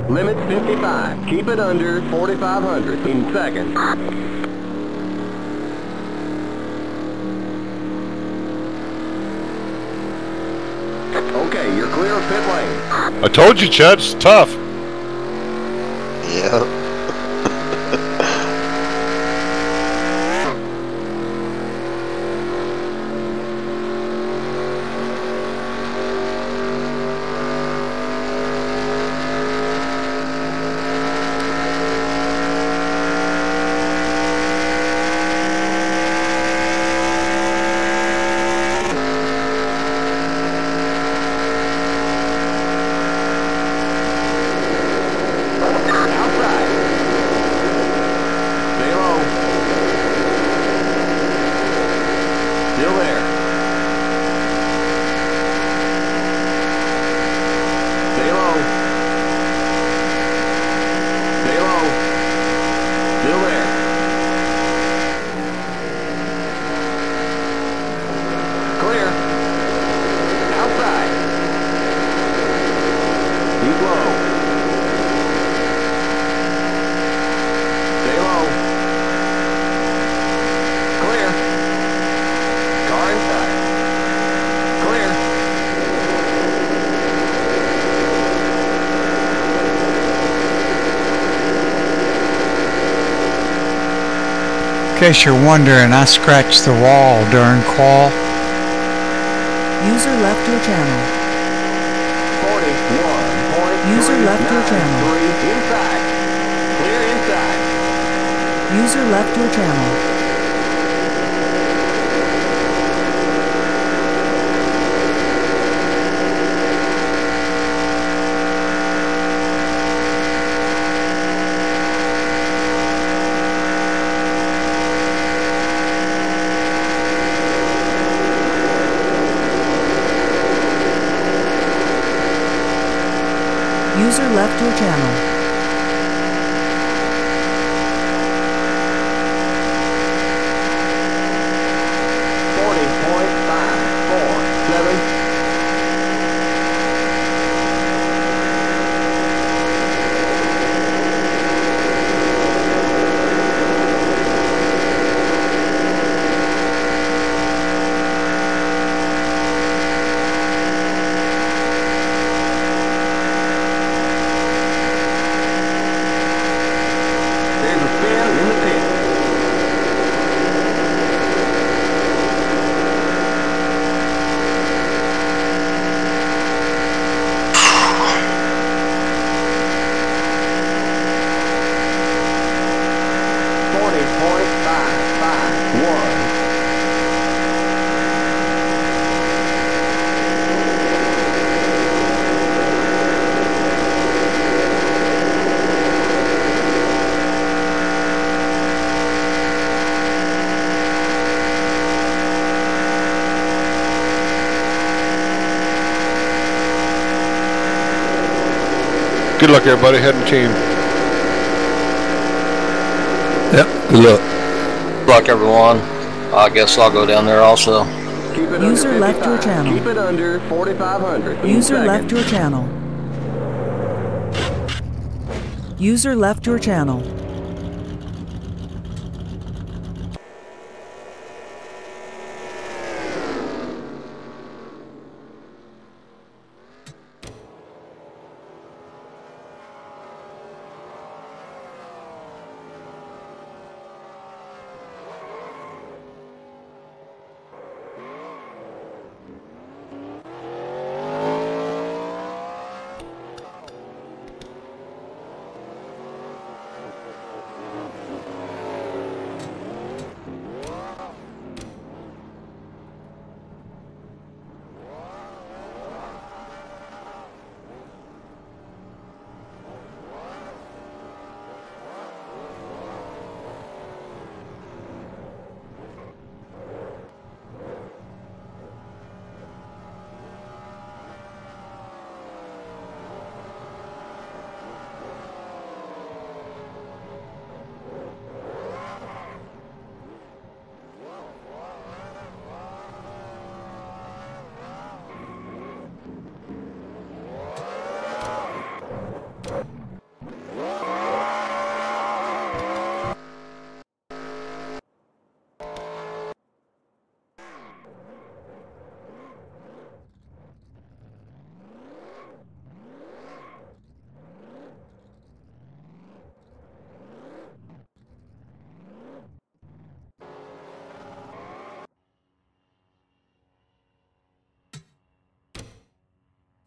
Limit 55. Keep it under 4,500 in seconds. Okay, you're clear of pit lane. I told you, Chad, it's tough. Yeah. In case you're wondering, I scratched the wall during qual. User left your channel. 41. User left your channel. Inside. Clear inside. User left your channel. User left your channel. Good luck, everybody. Heading team. Yep. Good luck. Good luck, everyone. I guess I'll go down there also. User left your channel. Keep it under 4,500. User left your channel. User left your channel.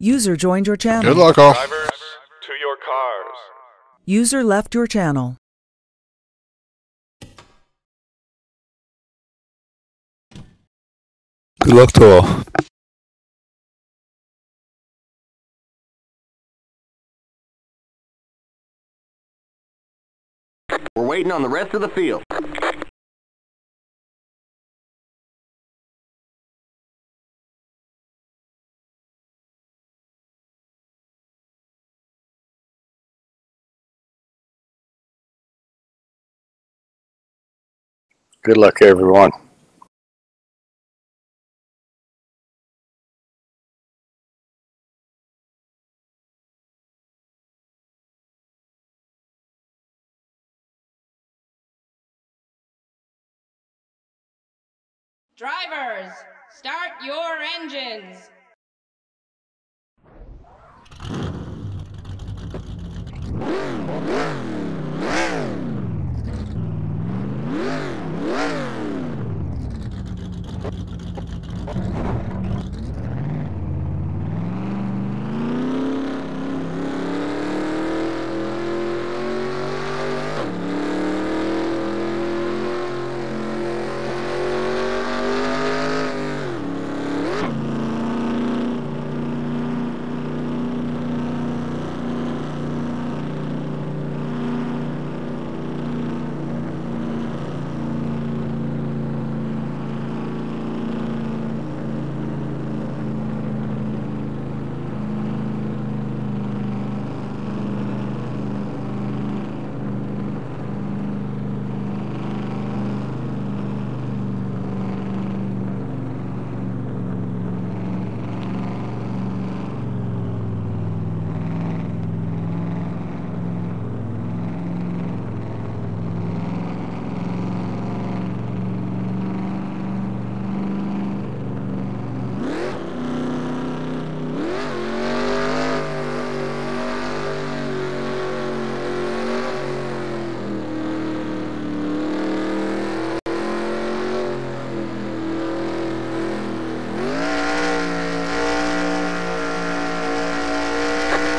User joined your channel. Good luck, all. Drivers, to your cars. User left your channel. Good luck to all. We're waiting on the rest of the field. Good luck, everyone. Drivers, start your engines.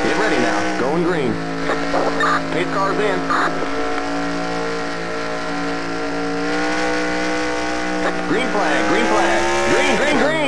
Get ready now. Going green. Pace cars in. Green flag, green flag. Green, green, green.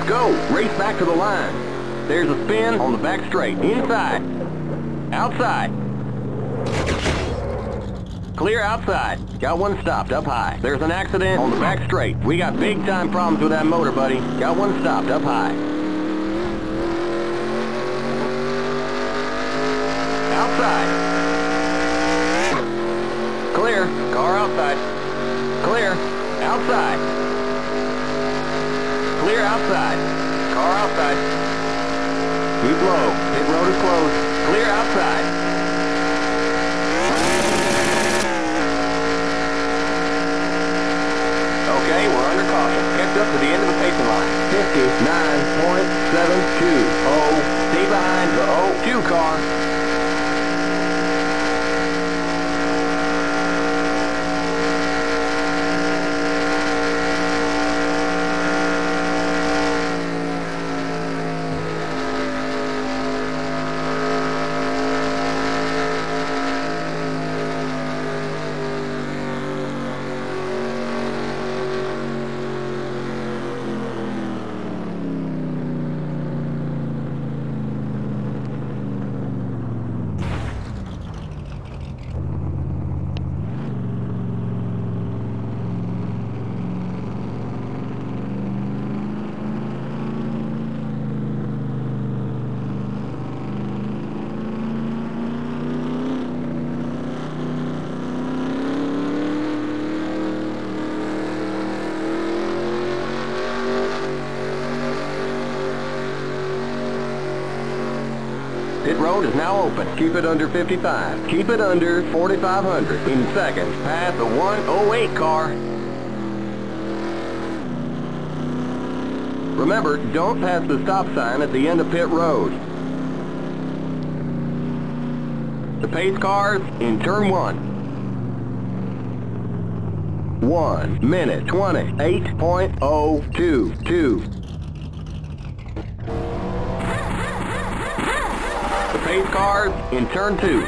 Let's go. Race back to the line. There's a spin on the back straight. Inside. Outside. Clear outside. Got one stopped up high. There's an accident on the back straight. We got big time problems with that motor, buddy. Got one stopped up high. Outside. Clear. Car outside. Clear. Outside. Clear outside. Car outside. Keep low. Pit road is closed. Clear outside. Okay, we're under caution. Kept up to the end of the pacing line. 59.720. Stay behind the 02 car. Pit road is now open. Keep it under 55. Keep it under 4,500. In seconds, past the 108 car. Remember, don't pass the stop sign at the end of pit road. The pace cars in turn 1. 1 minute 28.022. The pace cars in turn 2.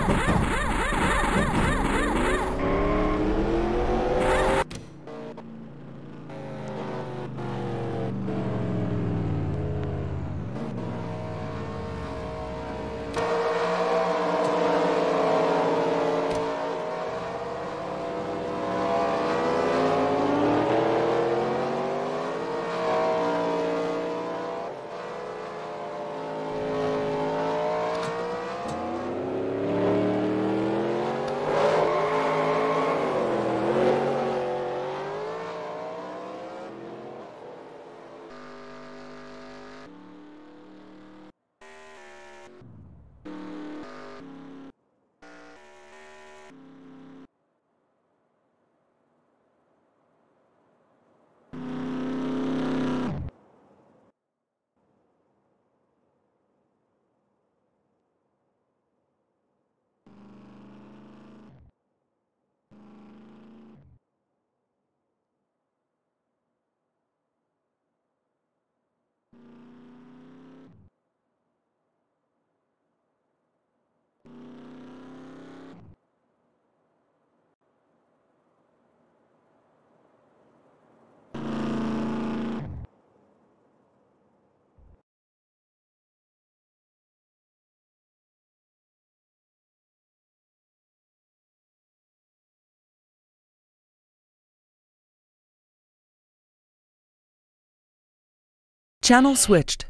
Channel switched.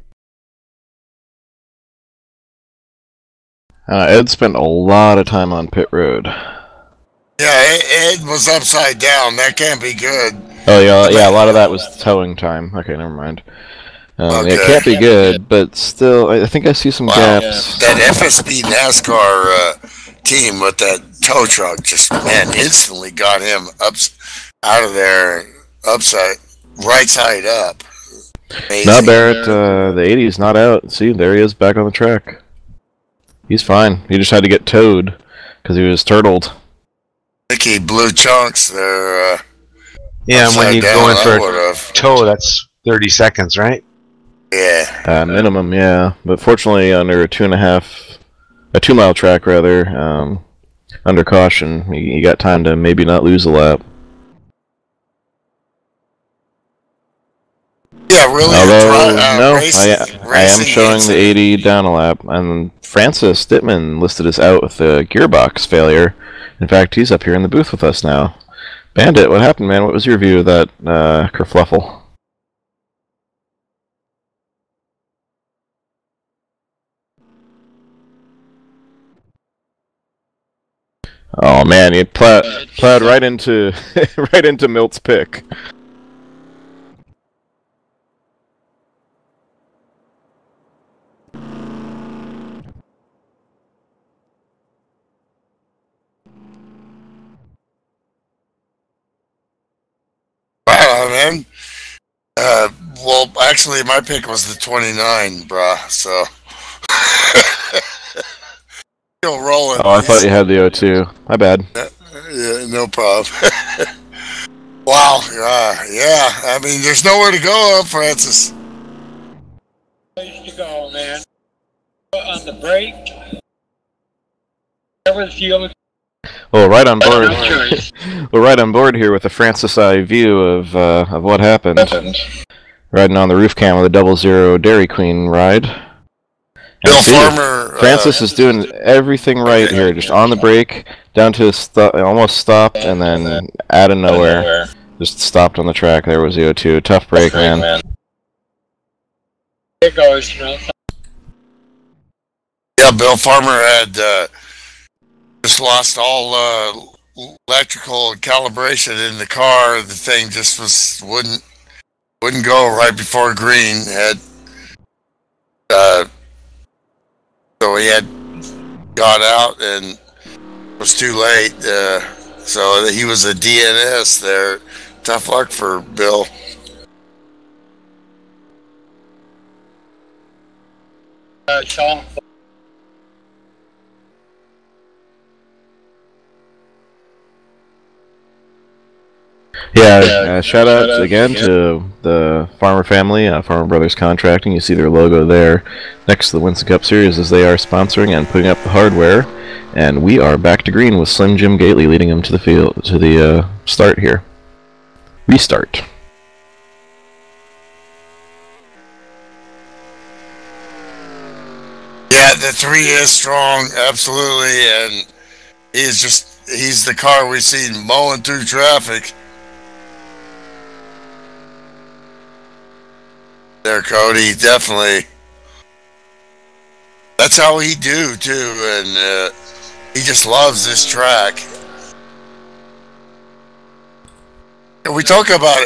Ed spent a lot of time on pit road. Yeah, Ed was upside down. That can't be good. Oh yeah, a lot of that was towing time. Okay, never mind. Okay. It can't be good, but still, I think I see some gaps. That FSB NASCAR team with that tow truck just, man, instantly got him out of there, right side up. Amazing. No, Barrett, the 80's not out. See, there he is, back on the track. He's fine. He just had to get towed because he was turtled. I think he blew chunks there. Yeah, and when you go in for a tow, that's 30 seconds, right? Yeah. Minimum, yeah. But fortunately, under a 2-mile track rather, under caution, he got time to maybe not lose a lap. Yeah, really. Although, no, racing, I am showing the 80 down a lap, and Francis Dittman listed as out with a gearbox failure. In fact, he's up here in the booth with us now. Bandit, what happened, man? What was your view of that kerfluffle? Oh man, he plowed right into right into Milt's pick. Wow, man. Well, actually, my pick was the 29, bruh. So still rolling. Oh, I thought you had the O2. My bad. Yeah, no problem. Wow. Yeah. I mean, there's nowhere to go, Francis. Place to go, man. On the brake. Cover the fuel. Well, right on board. We're right on board here with the Francis I view of what happened. Riding on the roof cam with a 00 Dairy Queen ride. Bill Farmer. Francis is doing everything right here, just on the brake, down to almost stopped, and then out of nowhere, just stopped on the track. There was the O2. Tough break, man. It goes, you know. Yeah, Bill Farmer had just lost all electrical calibration in the car. The thing just wouldn't go right before green. Had so he had got out and was too late. So he was a DNS there. Tough luck for Bill. Sean. Yeah, shout out again to the Farmer family, Farmer Brothers Contracting. You see their logo there next to the Winston Cup Series as they are sponsoring and putting up the hardware. And we are back to green with Slim Jim Gately leading them to the field, to the start here. Restart. Yeah, the 3 is strong, absolutely, and he's the car we've seen mowing through traffic. There, Cody, definitely. That's how he do too, and he just loves this track. And we talk about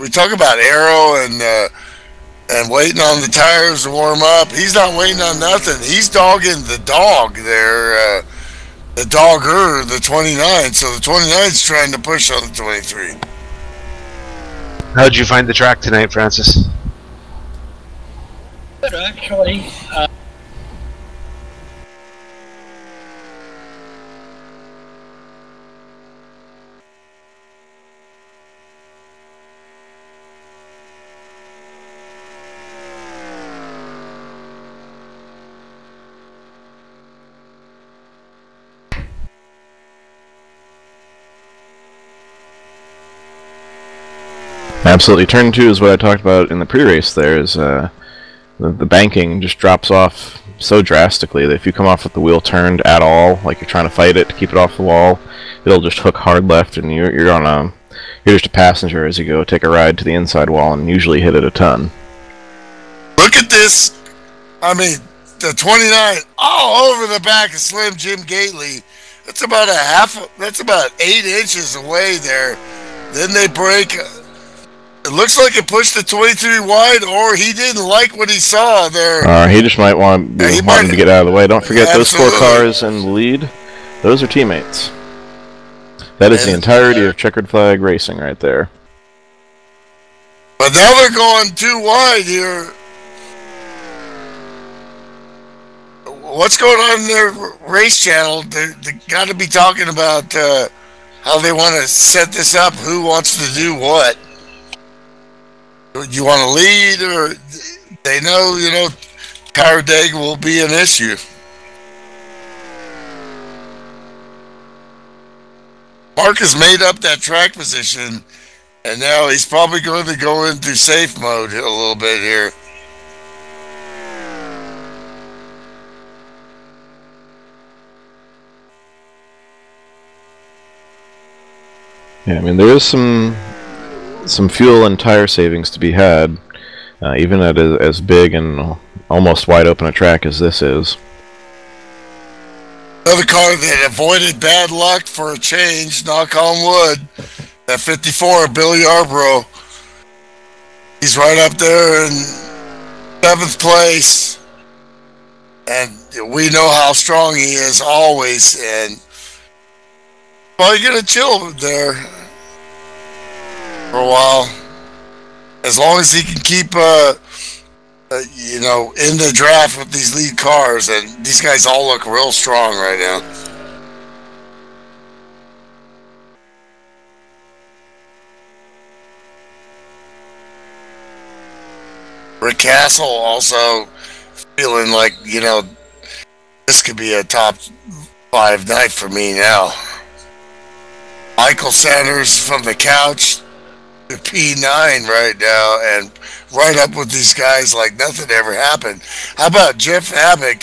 we talk about Aero and waiting on the tires to warm up. He's not waiting on nothing. He's dogging the dog there, the dogger, the 29. So the 29's trying to push on the 23. How'd you find the track tonight, Francis? Good, actually. Absolutely. Turn 2 is what I talked about in the pre-race there, is the banking just drops off so drastically that if you come off with the wheel turned at all, like you're trying to fight it to keep it off the wall, it'll just hook hard left, and you're just a passenger as you go take a ride to the inside wall and usually hit it a ton. Look at this. I mean, the 29 all over the back of Slim Jim Gately. That's about that's about 8 inches away there. Then they break. It looks like it pushed the 23 wide, or he didn't like what he saw there. He just might want him to get out of the way. Don't forget those 4 cars in the lead. Those are teammates. That is the entirety of checkered flag racing right there. But now they're going too wide here. What's going on in their race channel? They got to be talking about how they want to set this up. Who wants to do what? You want to lead, or they know, tire dag will be an issue. Mark has made up that track position, And now he's probably going to go into safe mode a little bit here. Yeah, I mean, there is some fuel and tire savings to be had, even at as big and almost wide open a track as this is. Another car that avoided bad luck for a change, knock on wood. That 54, Billy Yarbrough. He's right up there in 7th place. And we know how strong he is always. And probably going to chill there for a while. As long as he can keep, you know, in the draft with these lead cars, and these guys all look real strong right now. Rick Castle also feeling like, you know, this could be a top 5 night for me now. Michael Sanders from the couch to P9 right now, and right up with these guys like nothing ever happened. How about Jeff Abbott?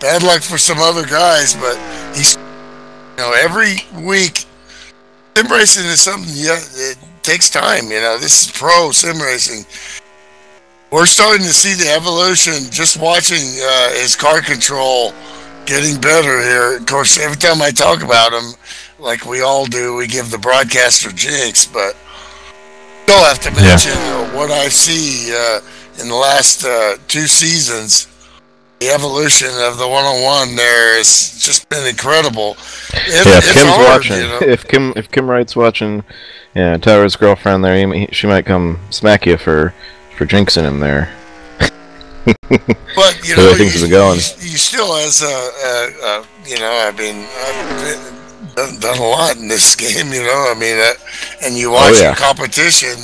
Bad luck for some other guys, but he's, you know, every week sim racing is something. Yeah, it takes time. You know, this is pro sim racing. We're starting to see the evolution. Just watching his car control getting better here. Of course, every time I talk about him, like we all do, we give the broadcaster jinx, but still have to mention what I see in the last 2 seasons. The evolution of the 101 there has just been incredible. If Kim's watching, you know? if Kim Wright's watching, yeah, Tyler's girlfriend there, she might come smack you for jinxing him there. But you know, things have been going. You still, as you know, I mean, I've done a lot in this game, you know. I mean, and you watch the competition.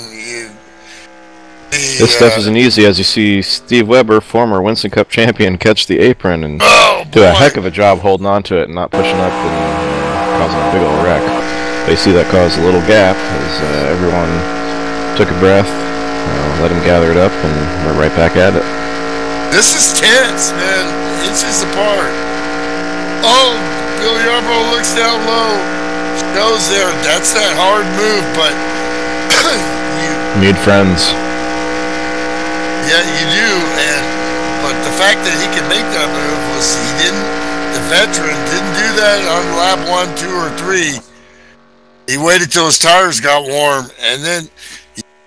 This stuff isn't easy, as you see Steve Weber, former Winston Cup champion, catch the apron and do a heck of a job holding on to it and not pushing up and causing a big old wreck. But you see that caused a little gap as everyone took a breath, let him gather it up, and we're right back at it. This is tense, man. Inches apart. Oh, Billy Yarbrough looks down low. Shows there. That's that hard move, but you need friends. Yeah, you do, but the fact that he could make that move was the veteran didn't do that on lap 1, 2, or 3. He waited till his tires got warm, and then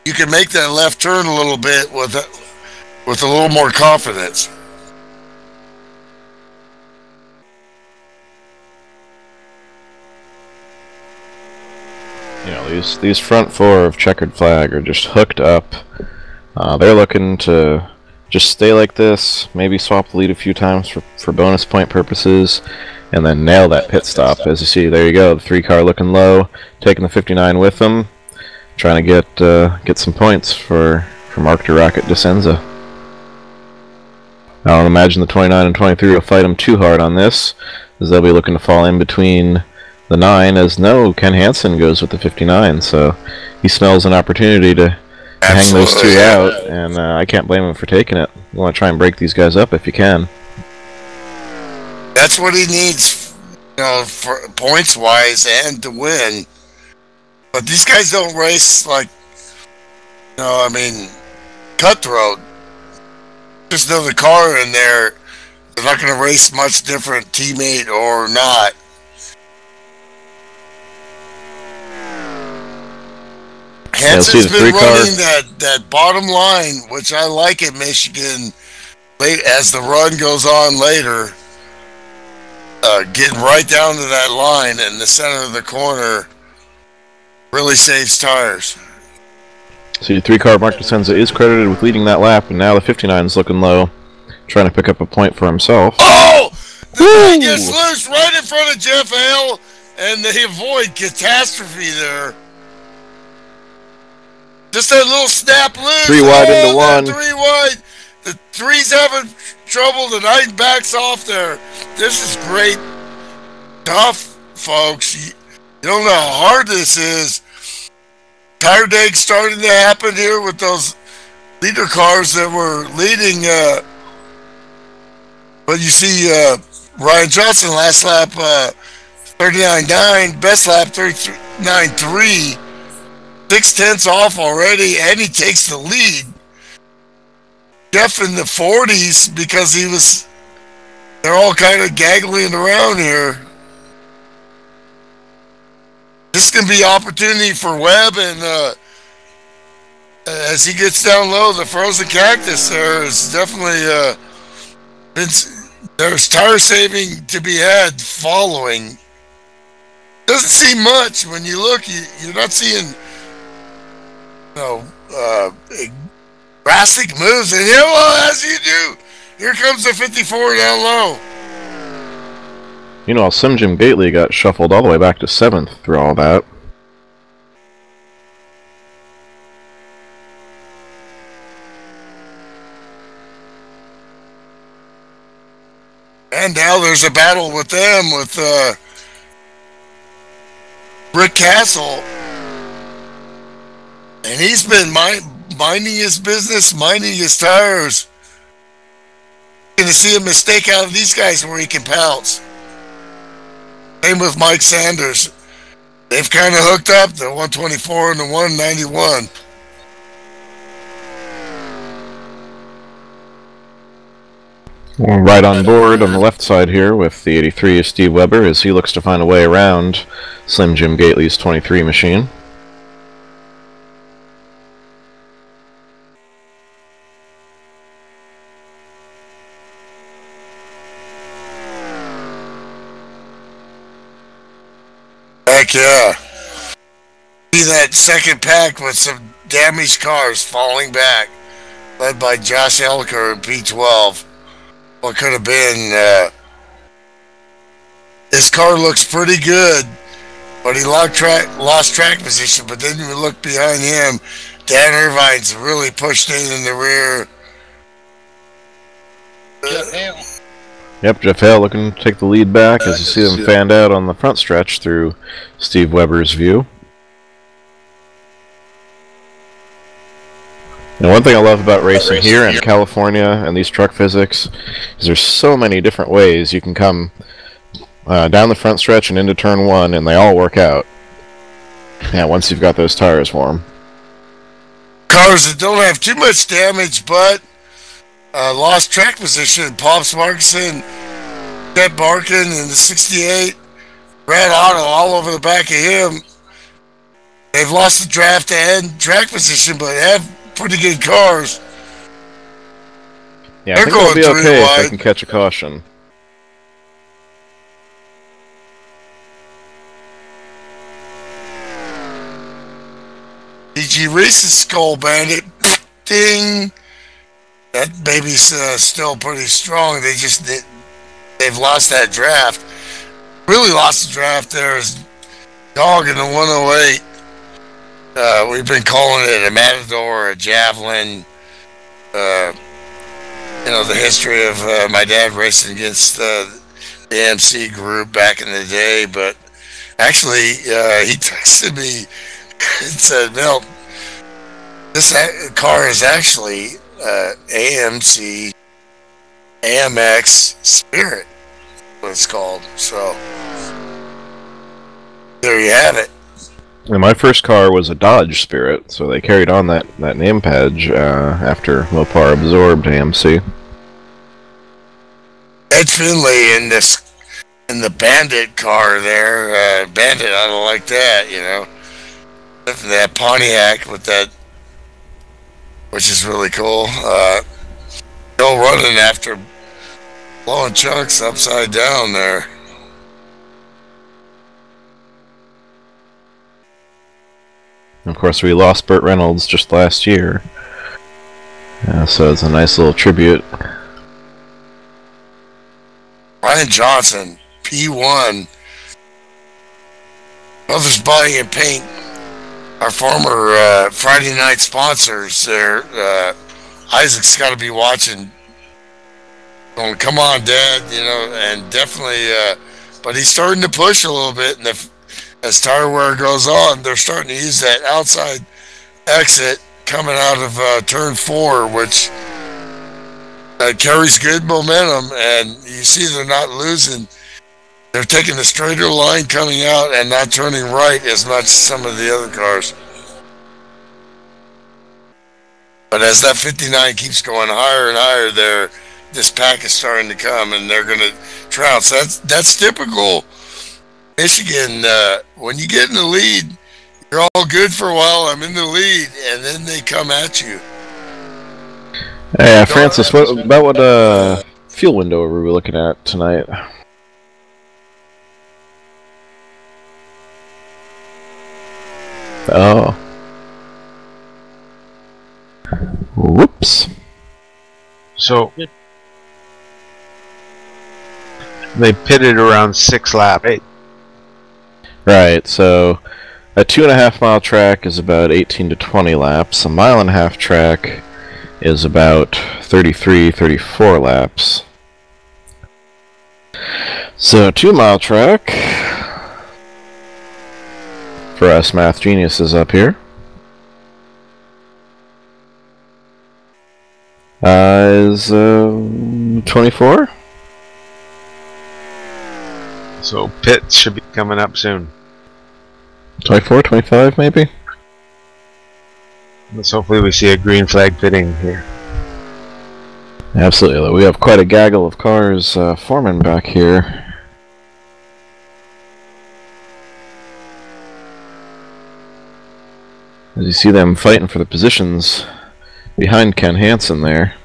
you can make that left turn a little bit with a little more confidence. You know, these front 4 of Checkered Flag are just hooked up. They're looking to just stay like this, maybe swap the lead a few times for bonus point purposes, and then nail that pit stop. As you see, there you go, the 3 car looking low, taking the 59 with them, trying to get some points for Mark to Rocket DeSenza. I don't imagine the 29 and 23 will fight them too hard on this, as they'll be looking to fall in between the 9, as no, Ken Hansen goes with the 59, so he smells an opportunity to hang those 2 out, and I can't blame him for taking it. You want to try and break these guys up if you can. That's what he needs, you know, for points-wise and to win. But these guys don't race like, you know, I mean, cutthroat. Just another car in there. They're not going to race much different, teammate or not. Hansen's been running that bottom line, which I like at Michigan, late as the run goes on later. Getting right down to that line in the center of the corner really saves tires. So your 3 car Mark DeSenza is credited with leading that lap, and now the 59 is looking low, trying to pick up a point for himself. Oh! The thing gets loose right in front of Jeff Hale, and they avoid catastrophe there. Just that little snap loose. 3 wide into 1. 3 wide. The 3's having trouble. The 9 backs off there. This is great. Tough, folks. You don't know how hard this is. tire dag starting to happen here with those leader cars that were leading. But you see Ryan Johnson last lap 39.9, best lap 39.3, 6/10 off already, and he takes the lead. Jeff in the 40s because they're all kind of gaggling around here. This can be opportunity for Webb, and as he gets down low, the frozen cactus there is definitely there's tire saving to be had following. Doesn't seem much when you look. You're not seeing drastic moves, and as you do, here comes the 54 down low. Slim Jim Gately got shuffled all the way back to 7th through all that. And now there's a battle with them, with Rick Castle. And he's been minding his business, minding his tires. Going to see a mistake out of these guys where he can pounce. Same with Mike Sanders. They've kind of hooked up, the 124 and the 191. Well, right on board on the left side here with the 83 is Steve Weber as he looks to find a way around Slim Jim Gately's 23 machine. Heck yeah. See that second pack with some damaged cars falling back, led by Josh Elker in P12. What could have been, his car looks pretty good, but he lost track position, but then you look behind him, Dan Irvine's really pushed in the rear. Yep, Jeff Hale looking to take the lead back as you see them fanned out on the front stretch through Steve Weber's view. And one thing I love about racing here in California and these truck physics is there's so many different ways you can come down the front stretch and into turn 1, and they all work out. Yeah, once you've got those tires for them. Cars that don't have too much damage, but lost track position. Pops Markson, Ted Barkin in the 68, Brad Otto all over the back of him. They've lost the draft and track position, but have pretty good cars. Yeah, I think they'll be okay if they can catch a caution. DG Reese's Skull Bandit, ding. That baby's still pretty strong. They've lost that draft. Really lost the draft there is Dog in the 108. We've been calling it a Matador, a Javelin. The history of my dad racing against the AMC group back in the day. But actually, he texted me and said, "Mel, this car is actually AMC AMX Spirit, what it's called." So there you have it. And my first car was a Dodge Spirit, so they carried on that name badge after Mopar absorbed AMC. Ed Finley in the Bandit car there. Bandit, I don't like that, That Pontiac with that, which is really cool. Still running after blowing chunks upside down there. Of course, we lost Burt Reynolds just last year, so it's a nice little tribute. Ryan Johnson, P1, Brothers Body and Paint, our former Friday night sponsors there. Isaac's got to be watching. Going, come on, Dad, and definitely, but he's starting to push a little bit, and as tire wear goes on, they're starting to use that outside exit coming out of turn 4, which carries good momentum, and you see they're not losing. They're taking a straighter line coming out and not turning right as much as some of the other cars. But as that 59 keeps going higher and higher, this pack is starting to come, and they're going to trounce. That's typical Michigan. When you get in the lead, you're all good for a while. I'm in the lead, and then they come at you. Hey, Francis, what fuel window are we looking at tonight? Oh. Whoops. So they pitted around 6 laps. Right, so a 2.5 mile track is about 18 to 20 laps. A 1.5 mile track is about 33, 34 laps. So 2 mile track for us math geniuses up here is 24. So pit should be coming up soon. 24, 25 maybe? Let's hopefully we see a green flag pitting here. Absolutely. We have quite a gaggle of cars forming back here. As you see them fighting for the positions behind Ken Hansen there.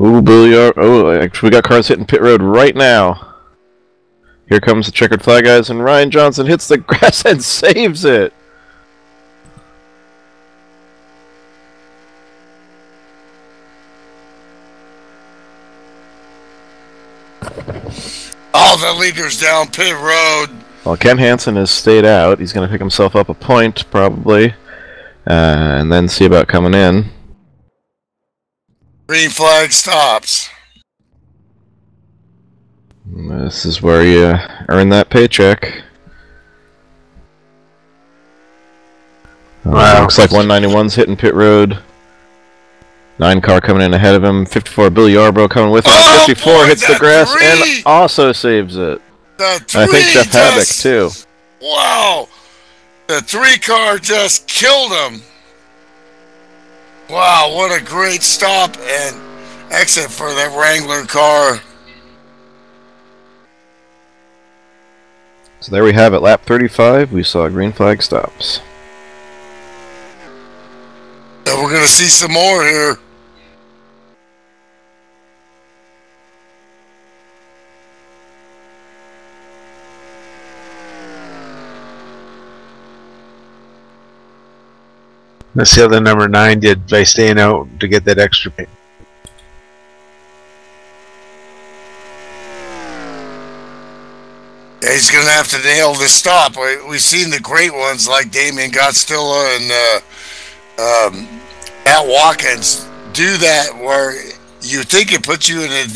Ooh, Billy. Oh, actually, we got cars hitting pit road right now. Here comes the checkered flag guys, and Ryan Johnson hits the grass and saves it. All the leaders down pit road. Well, Ken Hansen has stayed out. He's going to pick himself up a point, probably, and then see about coming in. Green flag stops. This is where you earn that paycheck. Wow. Looks like 191's hitting pit road. 9 car coming in ahead of him. 54, Billy Yarbrough coming with him. 54 boy, hits the grass three! and also saves it. The I think Jeff Haddock, just, too. Wow. The 3 car just killed him. Wow, what a great stop and exit for that Wrangler car. So there we have it. Lap 35, we saw green flag stops. And we're going to see some more here. Let's see how the number 9 did by staying out to get that extra pay. Yeah, he's going to have to nail this stop. We've seen the great ones like Damien Gottstilla and Matt Watkins do that where you think it puts you in an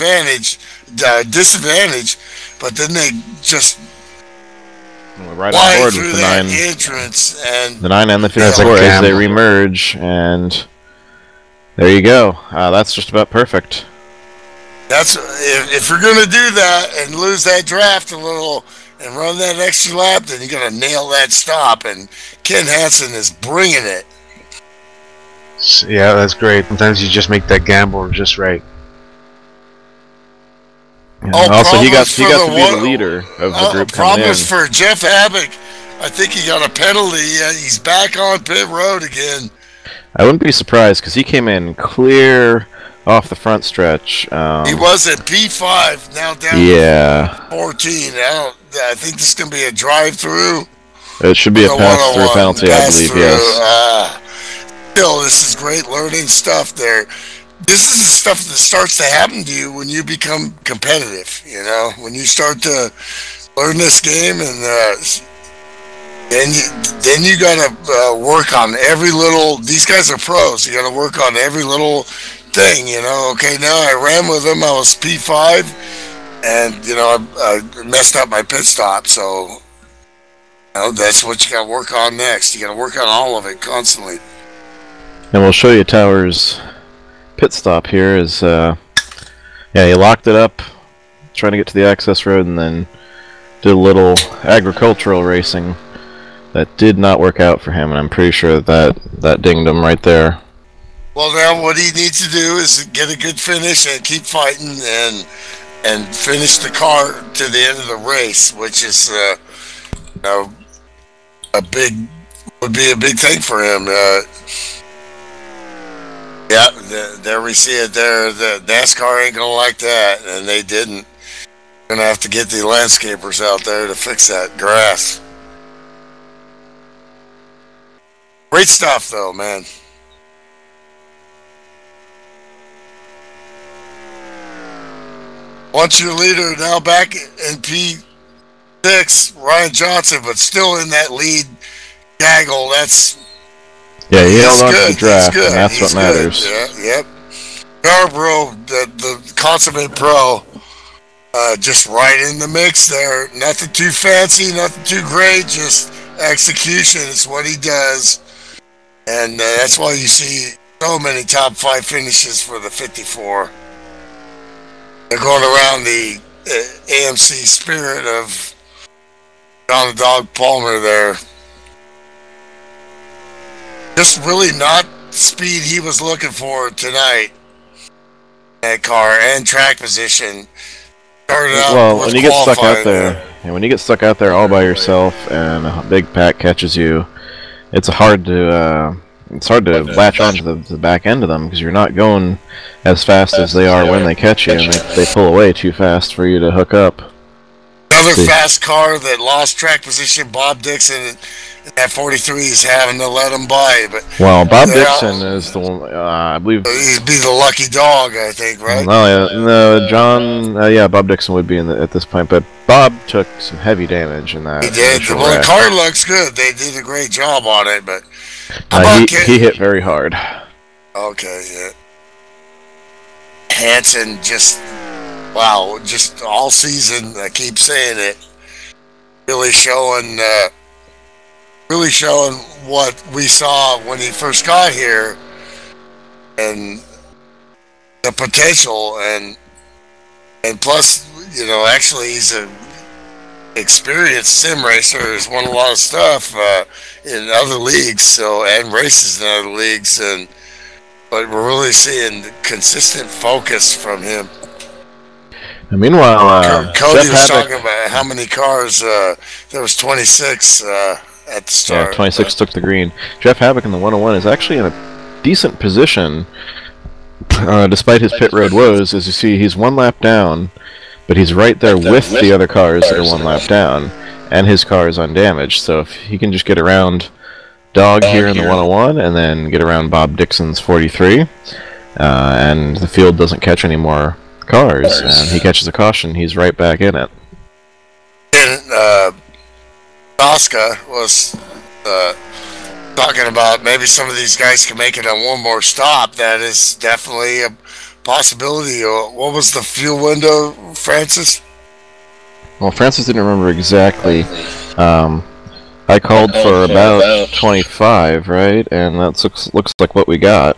disadvantage, but then they just We're right on board with the 9. Entrance and the 9 and the 54 as they remerge, and there you go. That's just about perfect. That's if you're going to do that and lose that draft a little and run that extra lap, then you're going to nail that stop. And Ken Hansen is bringing it. Yeah, that's great. Sometimes you just make that gamble just right. Yeah, also, he got to be the leader of the group coming in. Problems for Jeff Abbott. I think he got a penalty. He's back on pit road again. I wouldn't be surprised because he came in clear off the front stretch. He was at P5, now down to 14. I think this is going to be a drive-through. It should be a pass-through penalty, I believe, yes. Still, this is great learning stuff there. This is the stuff that starts to happen to you when you become competitive, you know? When you start to learn this game, and then you got to work on every little... These guys are pros. You got to work on every little thing, you know. Okay, now I ran with him. I was P5, and you know I messed up my pit stop. So you know, that's what you got to work on next. You got to work on all of it constantly. And we'll show you Tower's pit stop here. Is yeah, he locked it up, trying to get to the access road, and then did a little agricultural racing that did not work out for him, and I'm pretty sure that dinged him right there. Well, now what he needs to do is get a good finish and keep fighting and finish the car to the end of the race, which is you know, would be a big thing for him. Yeah, there we see it there. The NASCAR ain't gonna like that, and they didn't. Gonna have to get the landscapers out there to fix that grass. Great stuff, though, man. Once your leader, now back in P6, Ryan Johnson, but still in that lead gaggle. That's he held on to the draft, and that's what matters. Yeah, yep. Scarborough, the consummate pro. Just right in the mix there. Nothing too fancy, nothing too great, just execution is what he does. And that's why you see so many top 5 finishes for the 54. They're going around the AMC spirit of John the Dog Palmer there. Just really not the speed he was looking for tonight. That car and track position. Well, when you get stuck out there, and when you get stuck out there all by yourself, and a big pack catches you, it's hard to latch onto the back end of them because you're not going as fast as they are when they catch you, and they pull away too fast for you to hook up. Another fast car that lost track position, Bob Dixon. At 43, he's having to let him by. But well, Bob Dixon is the one, I believe. He'd be the lucky dog, I think, right? No, John. Yeah, Bob Dixon would be at this point, but Bob took some heavy damage in that. He did. Well, the car looks good. They did a great job on it, but he hit very hard. Okay, yeah. Hanson just all season. I keep saying it. Really showing what we saw when he first got here and the potential and plus, you know, actually he's an experienced sim racer. He's won a lot of stuff in other leagues, and races in other leagues, but we're really seeing consistent focus from him. And meanwhile, Cody was talking about how many cars. There was 26 at the start. Yeah, 26 took the green. Jeff Havoc in the 101 is actually in a decent position, despite his pit road woes. As you see, he's 1 lap down, but he's right there with the other cars that are 1 lap down, and his car is undamaged. So if he can just get around Dog here in the 101, and then get around Bob Dixon's 43, and the field doesn't catch any more cars, and he catches a caution, he's right back in it. And Tosca was talking about maybe some of these guys can make it on one more stop. That is definitely a possibility. What was the fuel window, Francis? Well, Francis didn't remember exactly. I called for about 25, right? And that looks like what we got.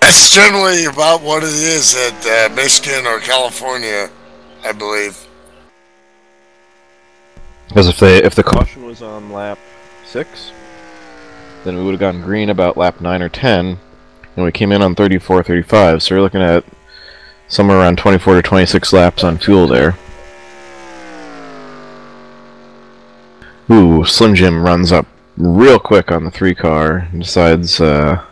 That's generally about what it is at Michigan or California, I believe. Because if the caution was on lap 6, then we would have gotten green about lap 9 or 10, and we came in on 34, 35, so you're looking at somewhere around 24 to 26 laps on fuel there. Ooh, Slim Jim runs up real quick on the 3 car and decides to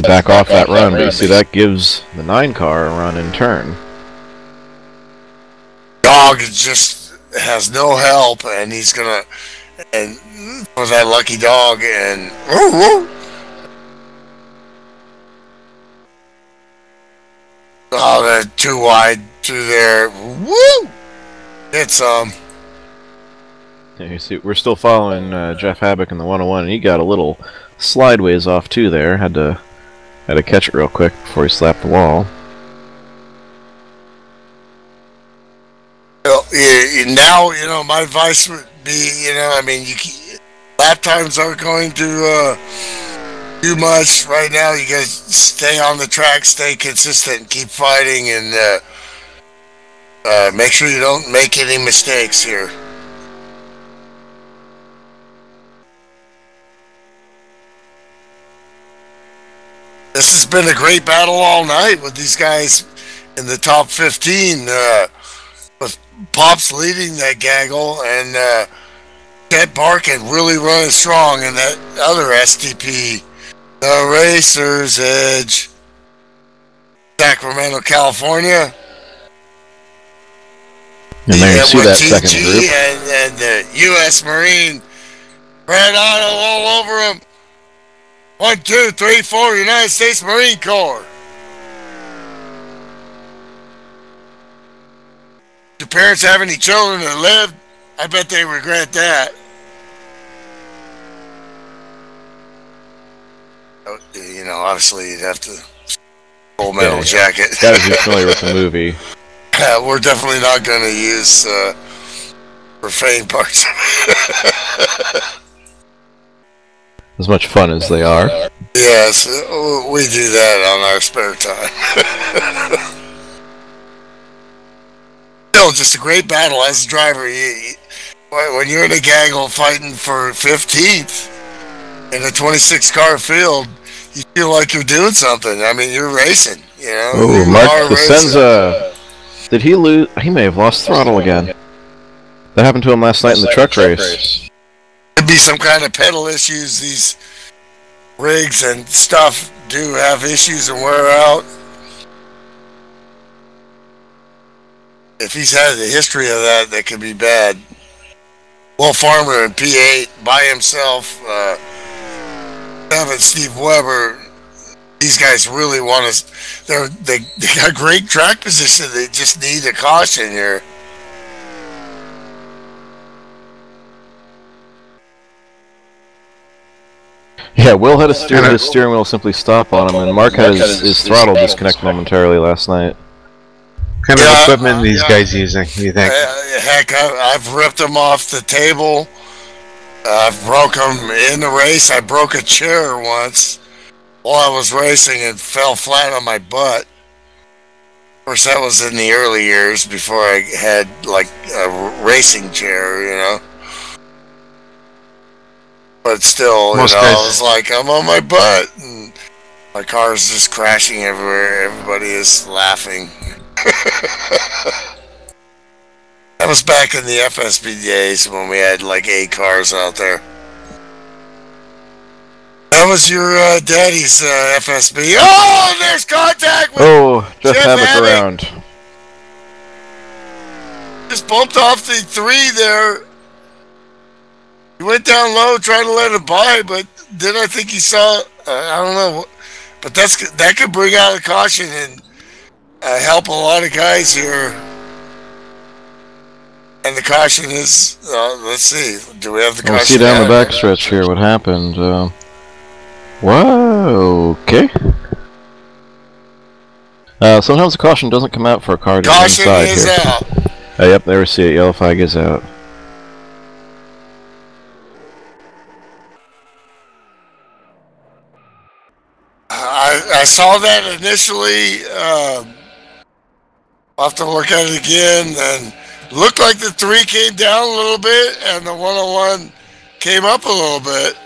back off that run, but you see that gives the 9 car a run in turn. Dog just has no help, and he's gonna for that lucky dog and that too wide through there. Woo! It's Yeah, you see, we're still following Jeff Havoc in the 101, and he got a little slideways off too there. Had to Had to catch it real quick before he slapped the wall. Well, now, my advice would be, I mean, lap times aren't going to do much right now. You guys stay on the track, stay consistent, keep fighting, and make sure you don't make any mistakes here. This has been a great battle all night with these guys in the top 15, with Pops leading that gaggle and Ted Barkin really running strong in that other STP, the Racer's Edge, Sacramento, California. And there you see that second group. And the U.S. Marine, Red Auto all over him. 1, 2, 3, 4, United States Marine Corps. Do parents have any children that live? I bet they regret that. Obviously you'd have to Full Metal Jacket. Gotta be familiar with the movie. We're definitely not going to use profane parts. As much fun as they are. Yes, we do that on our spare time. Still, just a great battle as a driver. When you're in a gaggle fighting for 15th in a 26-car field, you feel like you're doing something. I mean, you're racing. Oh, Mark Cosenza. Did he lose? He may have lost throttle again. That happened to him last night in the truck race. Could be some kind of pedal issues. These rigs and stuff do have issues and wear out. If he's had a history of that, that could be bad. Will Farmer in P8 by himself, Steve Weber. These guys really want us. They got great track position. They just need a caution here. Yeah, Will had his steering wheel simply stop on him, and Mark had his throttle disconnect momentarily last night. What kind of equipment are these guys using, do you think? Heck, I've ripped them off the table. I've broke them in the race. I broke a chair once while I was racing and fell flat on my butt. Of course, that was in the early years before I had, like, a racing chair, But still, I was like, I'm on my butt, and my car's just crashing everywhere. Everybody is laughing. That was back in the FSB days when we had like 8 cars out there. That was your daddy's FSB. Oh, there's contact with Jeff Havoc around. Just bumped off the 3 there. He went down low trying to let it by, but then I think he saw, I don't know, but that could bring out a caution and help a lot of guys here. And the caution is, let's see, do we have the caution? We'll see down the backstretch here what happened. Whoa, okay. Sometimes the caution doesn't come out for a car to the inside here. Caution is out. Yep, there we see it. Yellow flag is out. I saw that initially. I'll have to look at it again. And looked like the 3 came down a little bit, and the 101 came up a little bit.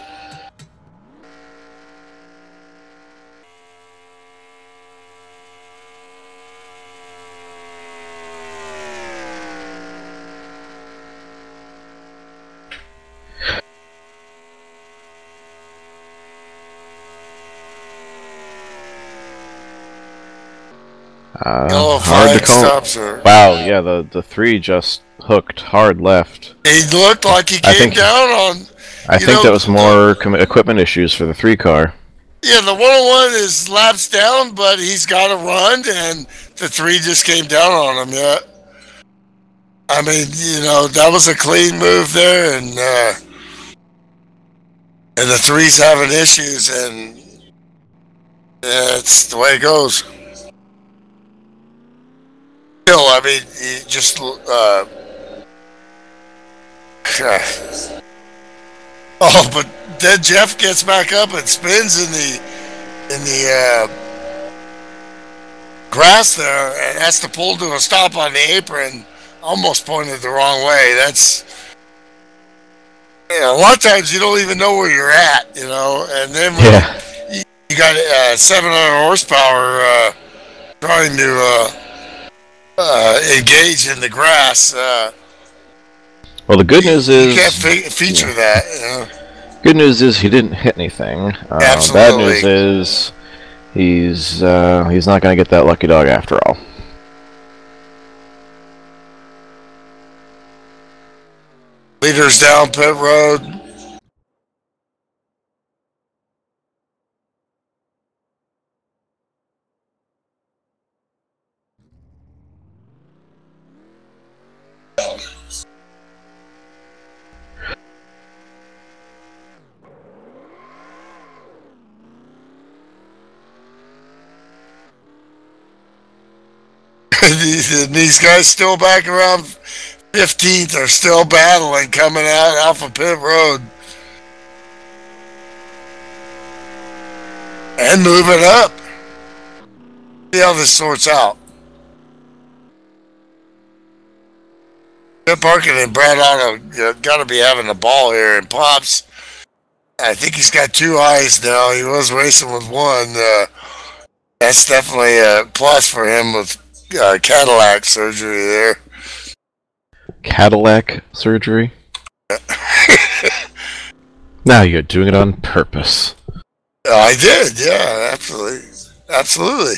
Hard to call. Wow, yeah, the 3 just hooked hard left. He looked like he came down on. I think that was more equipment issues for the 3 car. Yeah, the 101 is laps down, but he's got a run, and the 3 just came down on him. Yeah, I mean, that was a clean move there, and the 3's having issues, and That's the way it goes. Still, I mean, you just oh, but then Jeff gets back up and spins in the grass there and has to pull to a stop on the apron. Almost pointed the wrong way. That's, you know, a lot of times you don't even know where you're at, you know, and then when you got 700 horsepower trying to engage in the grass. Well, the good news is you can't feature that. You know? Good news is he didn't hit anything. Absolutely. Bad news is he's not going to get that lucky dog after all. Leaders down pit road. These guys still back around 15th are still battling coming out off of pit road and moving up. See how this sorts out. Pit parking and Brad Otto got to be having a ball here, and Pops, I think he's got 2 eyes now. He was racing with one. That's definitely a plus for him with Cadillac surgery there. Cadillac surgery? Now you're doing it on purpose. I did, yeah, absolutely. Absolutely.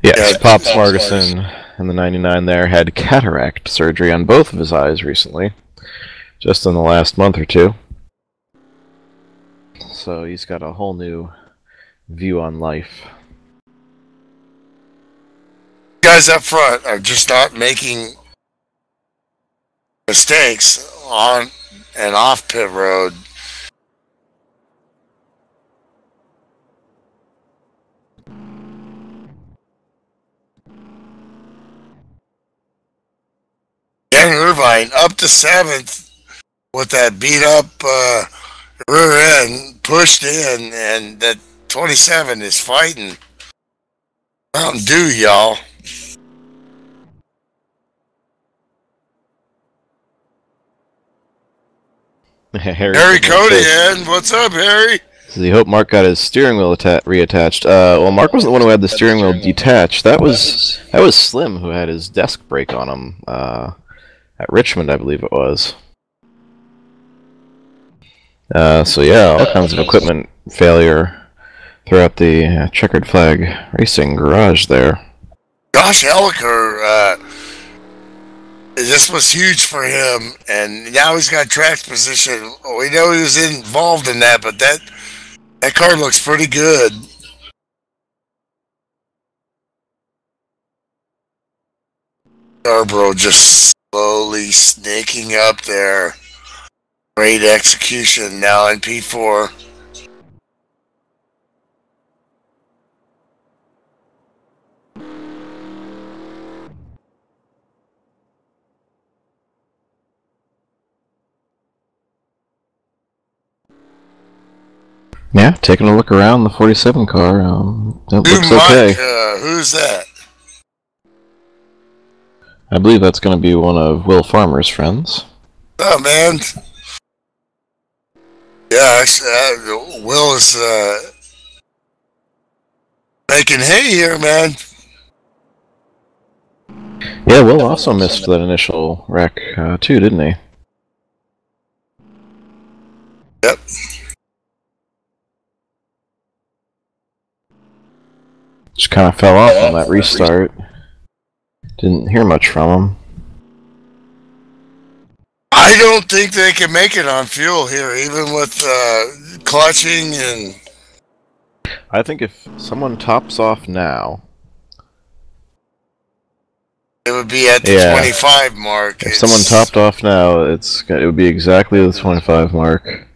Yes, Pops Margison in the 99 there had cataract surgery on both of his eyes recently, just in the last month or two. So he's got a whole new view on life. Guys up front are just not making mistakes on and off pit road. Dan Irvine up to 7th with that beat up rear end pushed in, and that 27 is fighting. Mountain Dew, y'all. Harry Cody, what's up, Harry? Says he hoped Mark got his steering wheel reattached. Well, Mark wasn't the one who had the steering wheel detached. That was Slim who had his desk break on him at Richmond, I believe it was. So yeah, all kinds of equipment failure throughout the Checkered Flag Racing garage there. Josh Elliker, this was huge for him, and now he's got track position. We know he was involved in that, but that car looks pretty good. Scarborough just slowly snaking up there. Great execution now in P4. Yeah, taking a look around the 47 car. That looks okay. Who's that? I believe that's going to be one of Will Farmer's friends. Oh, man. Yeah, actually, Will is making hay here, man. Yeah, Will also missed that initial wreck, too, didn't he? Yep. Just kind of fell off on that restart. Didn't hear much from him. I don't think they can make it on fuel here, even with clutching and... I think if someone tops off now... It would be at the 25 mark. If someone topped off now, it would be exactly the 25 mark.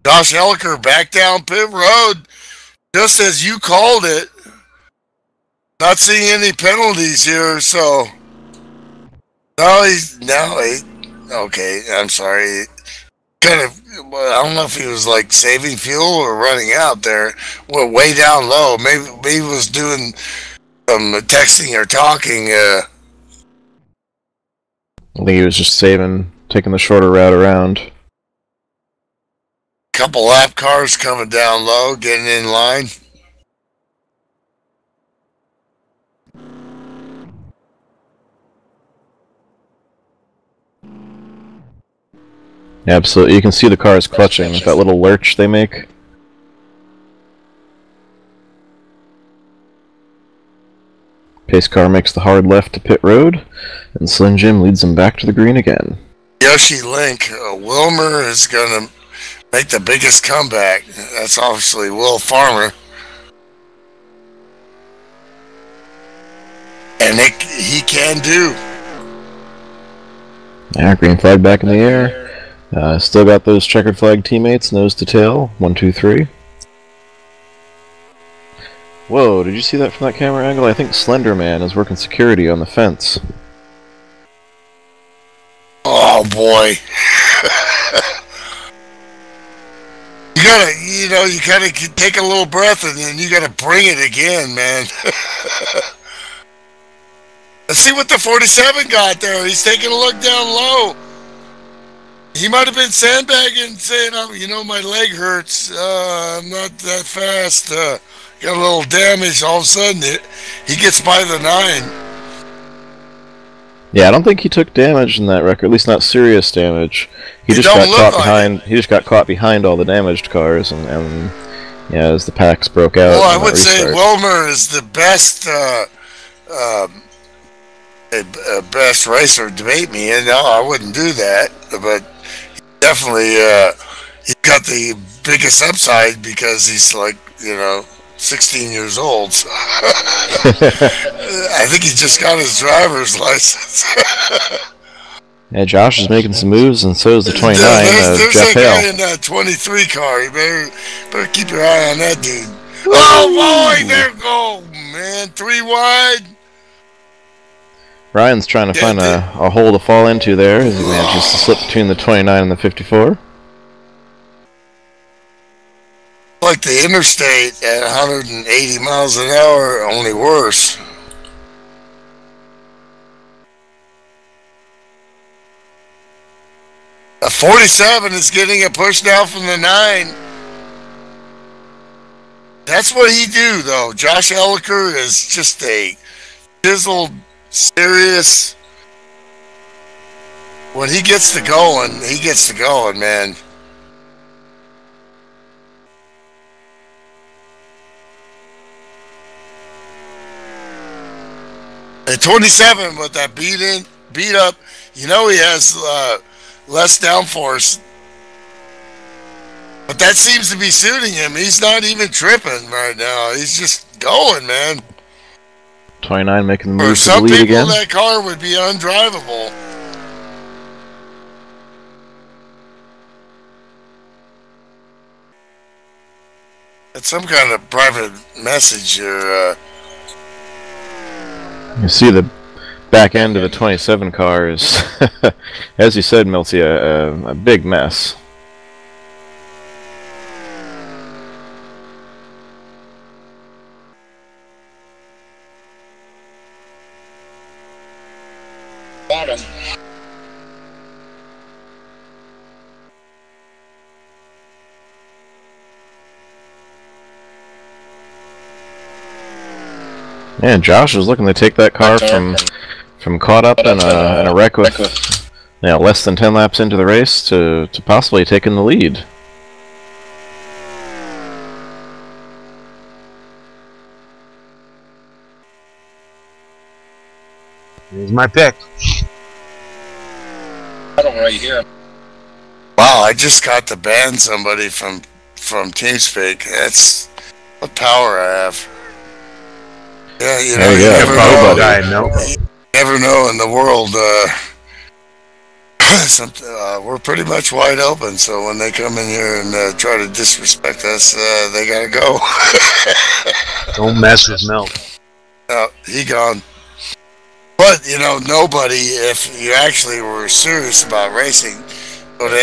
Josh Elliker back down pit road, just as you called it. Not seeing any penalties here, so okay, I'm sorry. Kind of, I don't know if he was like saving fuel or running out there. Well, way down low. Maybe he was doing some texting or talking. I think he was just taking the shorter route around. Couple lap cars coming down low, getting in line. Absolutely, you can see the cars clutching with that little lurch they make. Pace car makes the hard left to pit road, and Slim Jim leads them back to the green again. Yoshi Link, Wilmer is going to make the biggest comeback. That's obviously Will Farmer. And he can do. Yeah, green flag back in the air. Still got those checkered flag teammates, nose to tail. 1, 2, 3. Whoa, did you see that from that camera angle? I think Slender Man is working security on the fence. Oh boy. You gotta take a little breath and then you gotta bring it again, man. Let's see what the 47 got there. He's taking a look down low. He might have been sandbagging, saying, "Oh, my leg hurts. I'm not that fast. Got a little damage." All of a sudden, he gets by the 9. Yeah, I don't think he took damage in that wreck, or at least not serious damage. He just got caught behind. He just got caught behind all the damaged cars, and yeah, as the packs broke out. Well, I would say Wilmer is the best. Best racer. Debate me, and no, I wouldn't do that, but. Definitely, he's got the biggest upside because he's 16 years old. So I think he just got his driver's license. Yeah, Josh is making some moves, and so is the 29. There's Jeff that guy Hale. in that 23 car. You better keep your eye on that dude. Oh boy, there go, man. 3 wide. Ryan's trying to find a hole to fall into there as he manages to slip between the 29 and the 54. Like the interstate at 180 miles an hour, only worse. A 47 is getting a push now from the 9. That's what he do, though. Josh Elliker is just a chiseled, serious. When he gets to going, man. At 27 with that beat up, he has less downforce. But that seems to be suiting him. He's not even tripping right now. He's just going, man. 29 making the move to the lead again. For some people, that car would be undrivable. It's some kind of private message here. You see the back end of the 27 car is, as you said, Milty, a big mess. Bottom. Yeah, Josh is looking to take that car from caught up in a wreck with less than 10 laps into the race to possibly taking the lead. Here's my pick. Right here. Wow, I just got to ban somebody from TeamSpeak. That's what power I have. Yeah, you There know, you you go. never know. Nobody. Guy, no. You never know in the world. We're pretty much wide open, so when they come in here and try to disrespect us, they gotta go. Don't mess with Milk. He gone. But, you know, nobody, if you actually were serious about racing, go to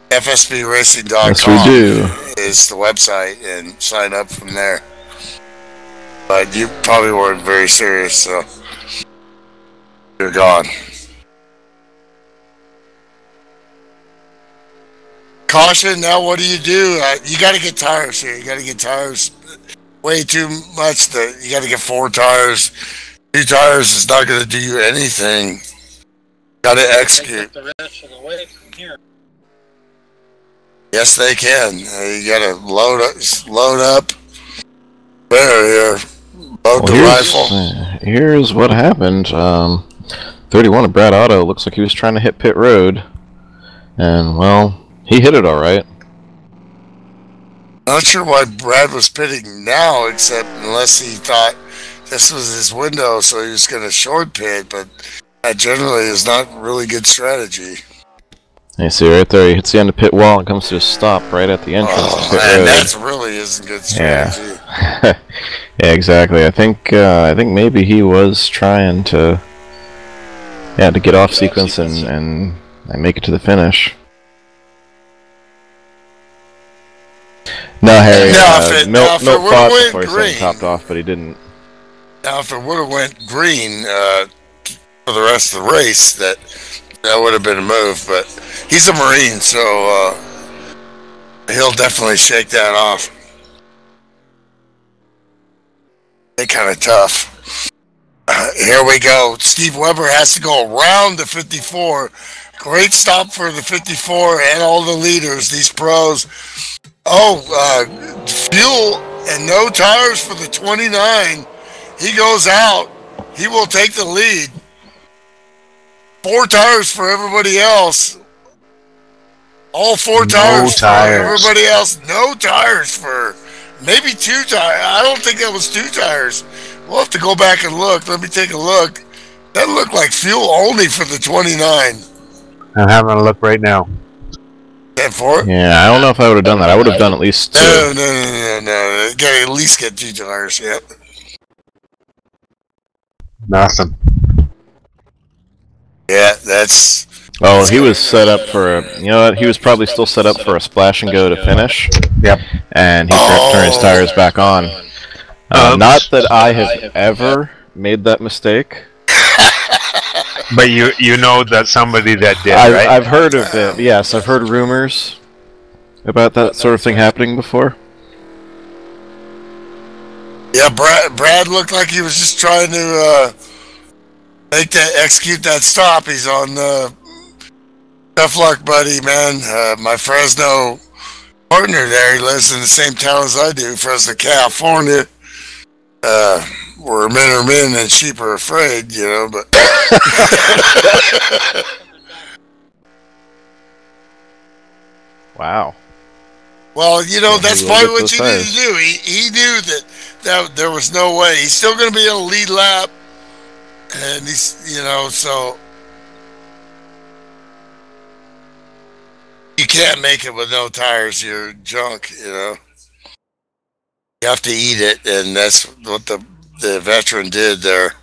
fsbracing.com. Yes, we do. Is the website, and sign up from there. But you probably weren't very serious, so you're gone. Caution, now what do? You got to get tires here. You got to get tires way too much. You got to get 4 tires. 2 tires is not going to do you anything. Got to execute. The rest of the way from here. Yes, they can. You got to load up. There, load the rifle. Here's what happened. 31 of Brad Otto looks like he was trying to hit pit road, and well, he hit it all right. Not sure why Brad was pitting now, except unless he thought this was his window, so he was going to short pit, but that generally is not really good strategy. You see right there, he hits the end of pit wall and comes to a stop right at the entrance to pit road. That really isn't good strategy. Yeah, yeah, exactly. I think maybe he was trying to get off sequence and make it to the finish. No, Harry. Milt fought before he said he topped off, but he didn't. Now, if it would have went green for the rest of the race, that would have been a move. But he's a Marine, so he'll definitely shake that off. They're kind of tough. Here we go. Steve Weber has to go around the 54. Great stop for the 54 and all the leaders, these pros. Fuel and no tires for the 29. He goes out. He will take the lead. 4 tires for everybody else. All 4 tires for everybody else. No tires for maybe 2 tires. I don't think that was 2 tires. We'll have to go back and look. Let me take a look. That looked like fuel only for the 29. I'm having a look right now. Yeah, I don't know if I would have done that. I would have done at least 2. No. You gotta at least get 2 tires, yep. Nothing. Yeah, that's... Oh, he was set up for a... You know what? He was probably still set up for a splash and go to finish. Yep. And he turned his tires back on. Not that I have ever made that mistake. But you know that somebody that did, right? I've heard of it. Yes, I've heard rumors about that sort of thing happening before. Yeah, Brad looked like he was just trying to execute that stop. He's on tough luck, buddy, man. My Fresno partner there, he lives in the same town as I do, Fresno, California. Where men are men and sheep are afraid, you know, but... Wow. Well, you know, that's probably what you need to do. He knew that there was no way. He's still going to be on a lead lap. And he's, you know, so... You can't make it with no tires. You're junk, you know. You have to eat it, and that's what the veteran did there.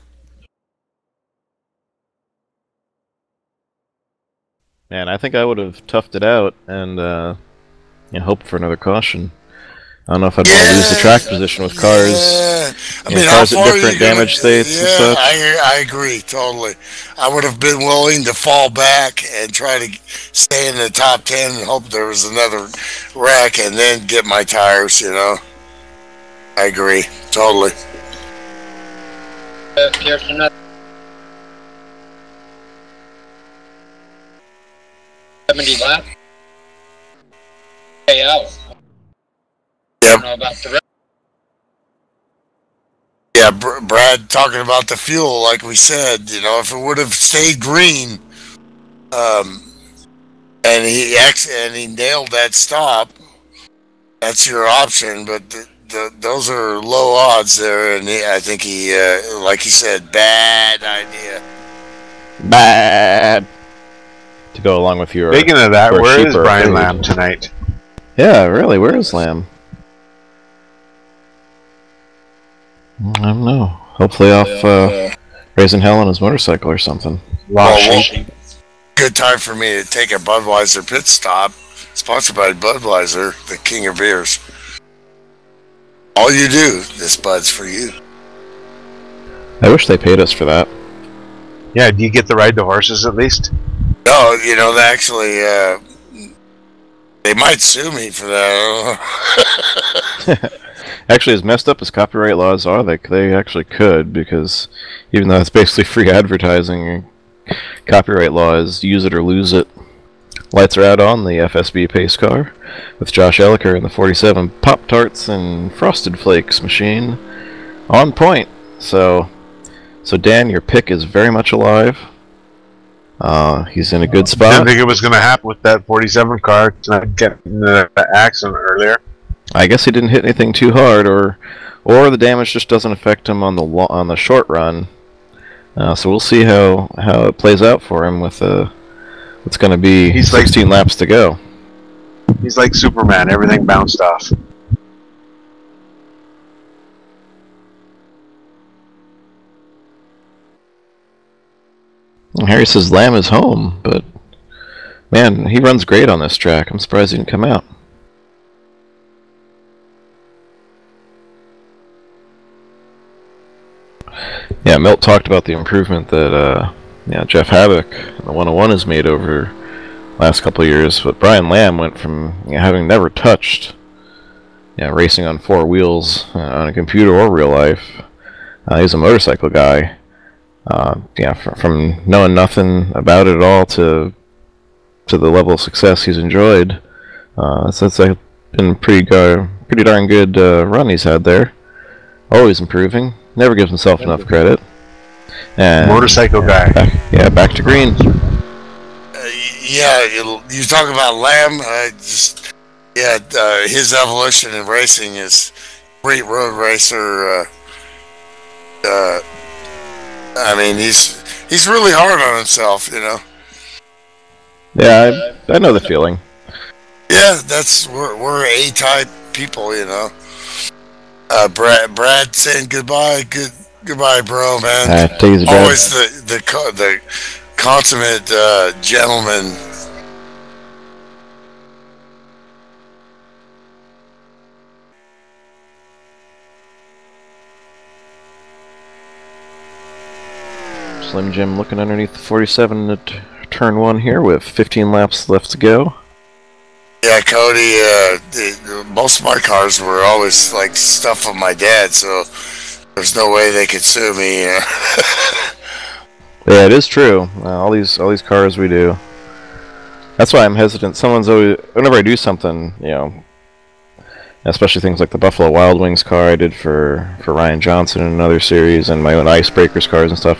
Man, I think I would have toughed it out and hoped for another caution. I don't know if I'd want to lose the track position with cars. Yeah. I mean, cars at different damage states and stuff. I agree, totally. I would have been willing to fall back and try to stay in the top 10 and hope there was another wreck and then get my tires, you know. I agree, totally. Here's another 70 lap. Stay out. Yep. I don't know about the rest. Yeah, Brad talking about the fuel, like we said, you know, if it would have stayed green, and he nailed that stop, that's your option. But those are low odds there, and I think he, like he said, bad idea. Bad. To go along with your. Speaking of that, where is Brian Lamb tonight? Yeah, really, where is Lamb? I don't know. Hopefully off raising hell on his motorcycle or something. Well, good time for me to take a Budweiser pit stop, sponsored by Budweiser, the king of beers. All you do, this Bud's for you. I wish they paid us for that. Yeah, do you get to ride the horses at least? No, you know, they actually, they might sue me for that. Actually, as messed up as copyright laws are, they actually could, because even though it's basically free advertising, copyright law is use it or lose it. Lights are out on the FSB pace car with Josh Elliker in the 47 Pop-Tarts and Frosted Flakes machine on point. So Dan, your pick is very much alive. He's in a good spot. I didn't think it was going to happen with that 47 car to get in the accident earlier. I guess he didn't hit anything too hard, or the damage just doesn't affect him on the short run. So we'll see how it plays out for him with it's going to be 16 laps to go. He's like Superman. Everything bounced off. And Harry says Lamb is home, but man, he runs great on this track. I'm surprised he didn't come out. Yeah, Milt talked about the improvement that Jeff Havoc in the 101 has made over the last couple of years, but Brian Lamb went from having never touched racing on four wheels on a computer or real life. He's a motorcycle guy. From knowing nothing about it at all to the level of success he's enjoyed. It's been a pretty darn good run he's had there. Always improving. Never gives himself enough credit. And motorcycle guy. Back to green. You talk about Lamb. His evolution in racing is great road racer. I mean, he's really hard on himself, you know. Yeah, I know the feeling. Yeah, we're A-type people, you know. Brad saying goodbye, goodbye, bro, man. Take his always the consummate gentleman. Slim Jim looking underneath the 47 at turn 1 here with 15 laps left to go. Yeah, Cody, most of my cars were always like stuff of my dad, so there's no way they could sue me. Yeah, it is true. All these cars we do. That's why I'm hesitant. Someone's always, whenever I do something, especially things like the Buffalo Wild Wings car I did for Ryan Johnson in another series, and my own Icebreakers cars and stuff.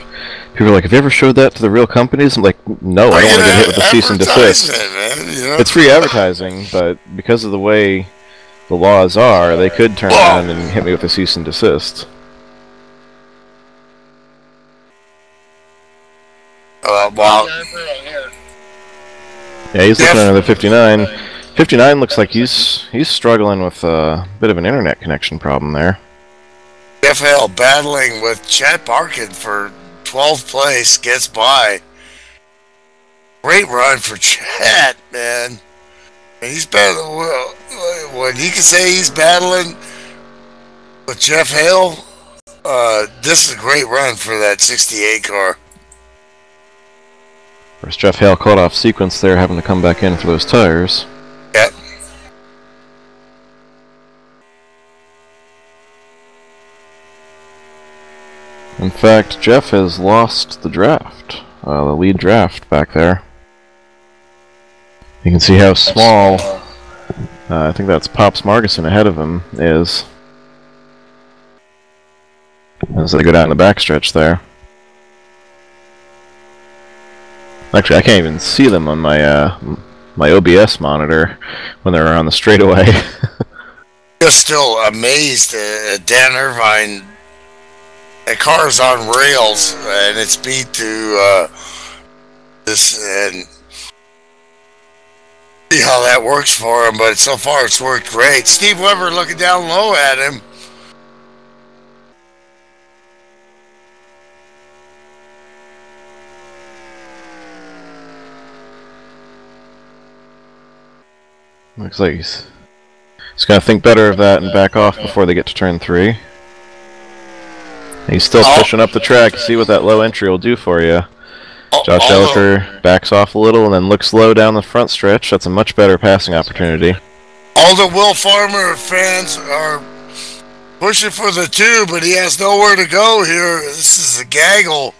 People are like, have you ever showed that to the real companies? I'm like, no, I don't want to get hit with a cease and desist. Man, It's free advertising, but because of the way the laws are, they could turn around and hit me with a cease and desist. Yeah, he's looking at another 59. 59 looks like he's struggling with a bit of an internet connection problem there. FL battling with Chad Parkin for 12th place, gets by. Great run for Chad, man. And he's battling, when he can say he's battling with Jeff Hale, this is a great run for that 68 car. Of course, Jeff Hale caught off sequence there, having to come back in for those tires. Yep. In fact, Jeff has lost the draft, the lead draft back there. You can see how small, I think that's Pops Marguson ahead of him is, as they go down the backstretch there. Actually, I can't even see them on my my OBS monitor when they're on the straightaway. Just still amazed at Dan Irvine. That car's on rails and it's beat to this, and see how that works for him. But so far it's worked great. Steve Weber looking down low at him. Looks like he's going to think better of that and back off before they get to turn 3. He's still pushing up the track. See what that low entry will do for you. Josh Elliker backs off a little and then looks low down the front stretch. That's a much better passing opportunity. All the Will Farmer fans are pushing for the 2, but he has nowhere to go here. This is a gaggle.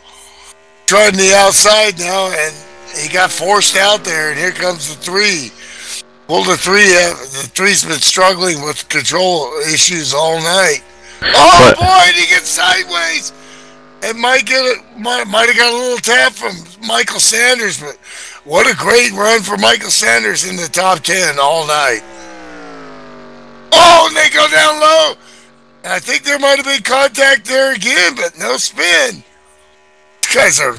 Trying the outside now, and he got forced out there, and here comes the 3. Well, the 3's been struggling with control issues all night. Oh boy, and he gets sideways. It might have got a little tap from Michael Sanders, but what a great run for Michael Sanders in the top 10 all night. Oh, and they go down low. And I think there might have been contact there again, but no spin. These guys are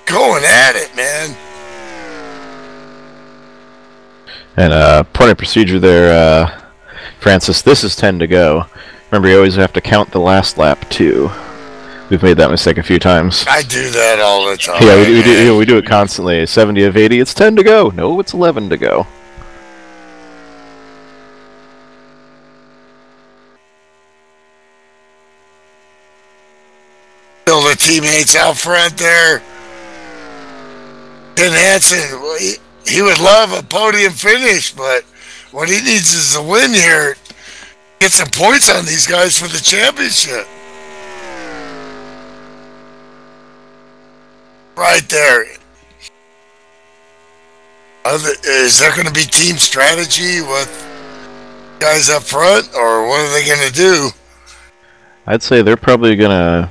going at it, man. And point of procedure there, Francis, this is 10 to go. Remember, you always have to count the last lap, too. We've made that mistake a few times. I do that all the time. Yeah, we do it constantly. 70 of 80, it's 10 to go. No, it's 11 to go. Still the teammates out front there. Ken Hansen, he would love a podium finish, but what he needs is a win here. Get some points on these guys for the championship. Right there. Is there going to be team strategy with guys up front, or what are they going to do? I'd say they're probably going to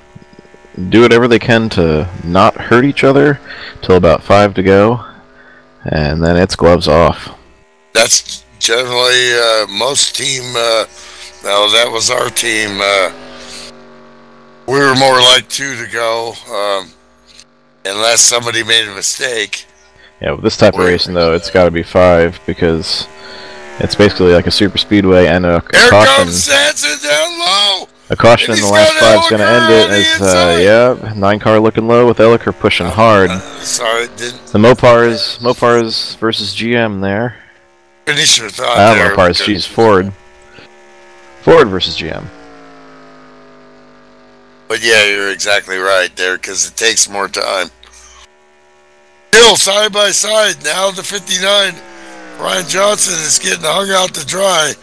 do whatever they can to not hurt each other till about 5 to go, and then it's gloves off. That's generally most team. No, that was our team. We were more like 2 to go, unless somebody made a mistake. Yeah, with this type of racing, though, it's got to be 5 because it's basically like a super speedway and a Here caution. Comes Sanson down low. A caution in the last 5 is going to end it. As yeah, 9 car looking low with Elliker pushing hard. Sorry, didn't. The Mopars versus GM there. Finish your thought there. Mopars, geez, Ford. Ford versus GM. But yeah, you're exactly right there because it takes more time. Still side by side. Now the 59, Ryan Johnson is getting hung out to dry.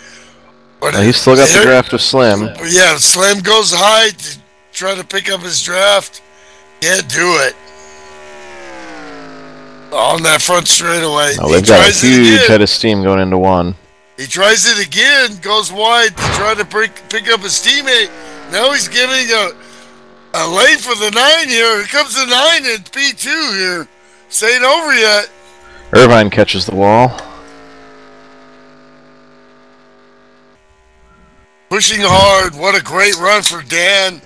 But he's still got the draft of Slim. Yeah, Slim goes high to try to pick up his draft. Can't do it. On that front straightaway. Oh, they've got a huge head of steam going into 1. He tries it again, goes wide to try to pick up his teammate. Now he's giving a lane for the 9 here. Here comes the 9 in P2 here. This ain't over yet. Irvine catches the wall. Pushing hard. What a great run for Dan.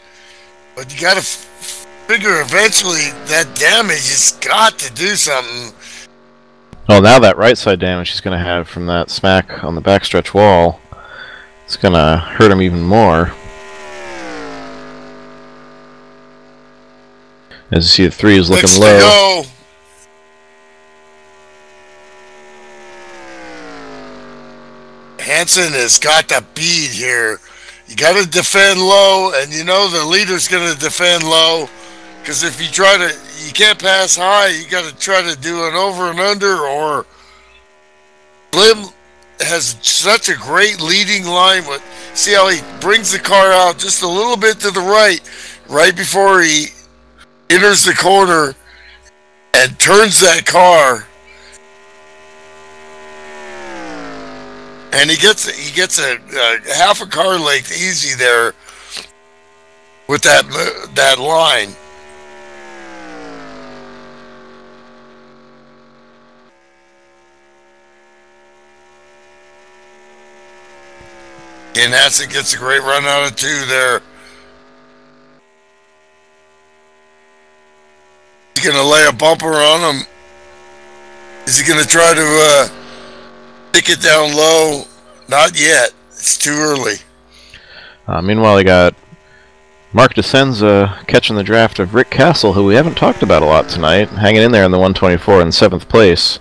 But you got to figure eventually that damage has got to do something. Oh, now that right side damage he's going to have from that smack on the backstretch wall, it's going to hurt him even more. As you see, the 3 is looking low. Go. Hansen has got the bead here. You got to defend low, and you know the leader's going to defend low. Because if you can't pass high, you got to try to do an over and under, or Slim has such a great leading line. See how he brings the car out just a little bit to the right before he enters the corner and turns that car. And he gets a half a car length easy there with that line. Ken Hansen gets a great run out of 2 there. He's going to lay a bumper on him. Is he going to try to stick it down low? Not yet. It's too early. Meanwhile, we got Mark DeSenza catching the draft of Rick Castle, who we haven't talked about a lot tonight, hanging in there in the 124 in 7th place.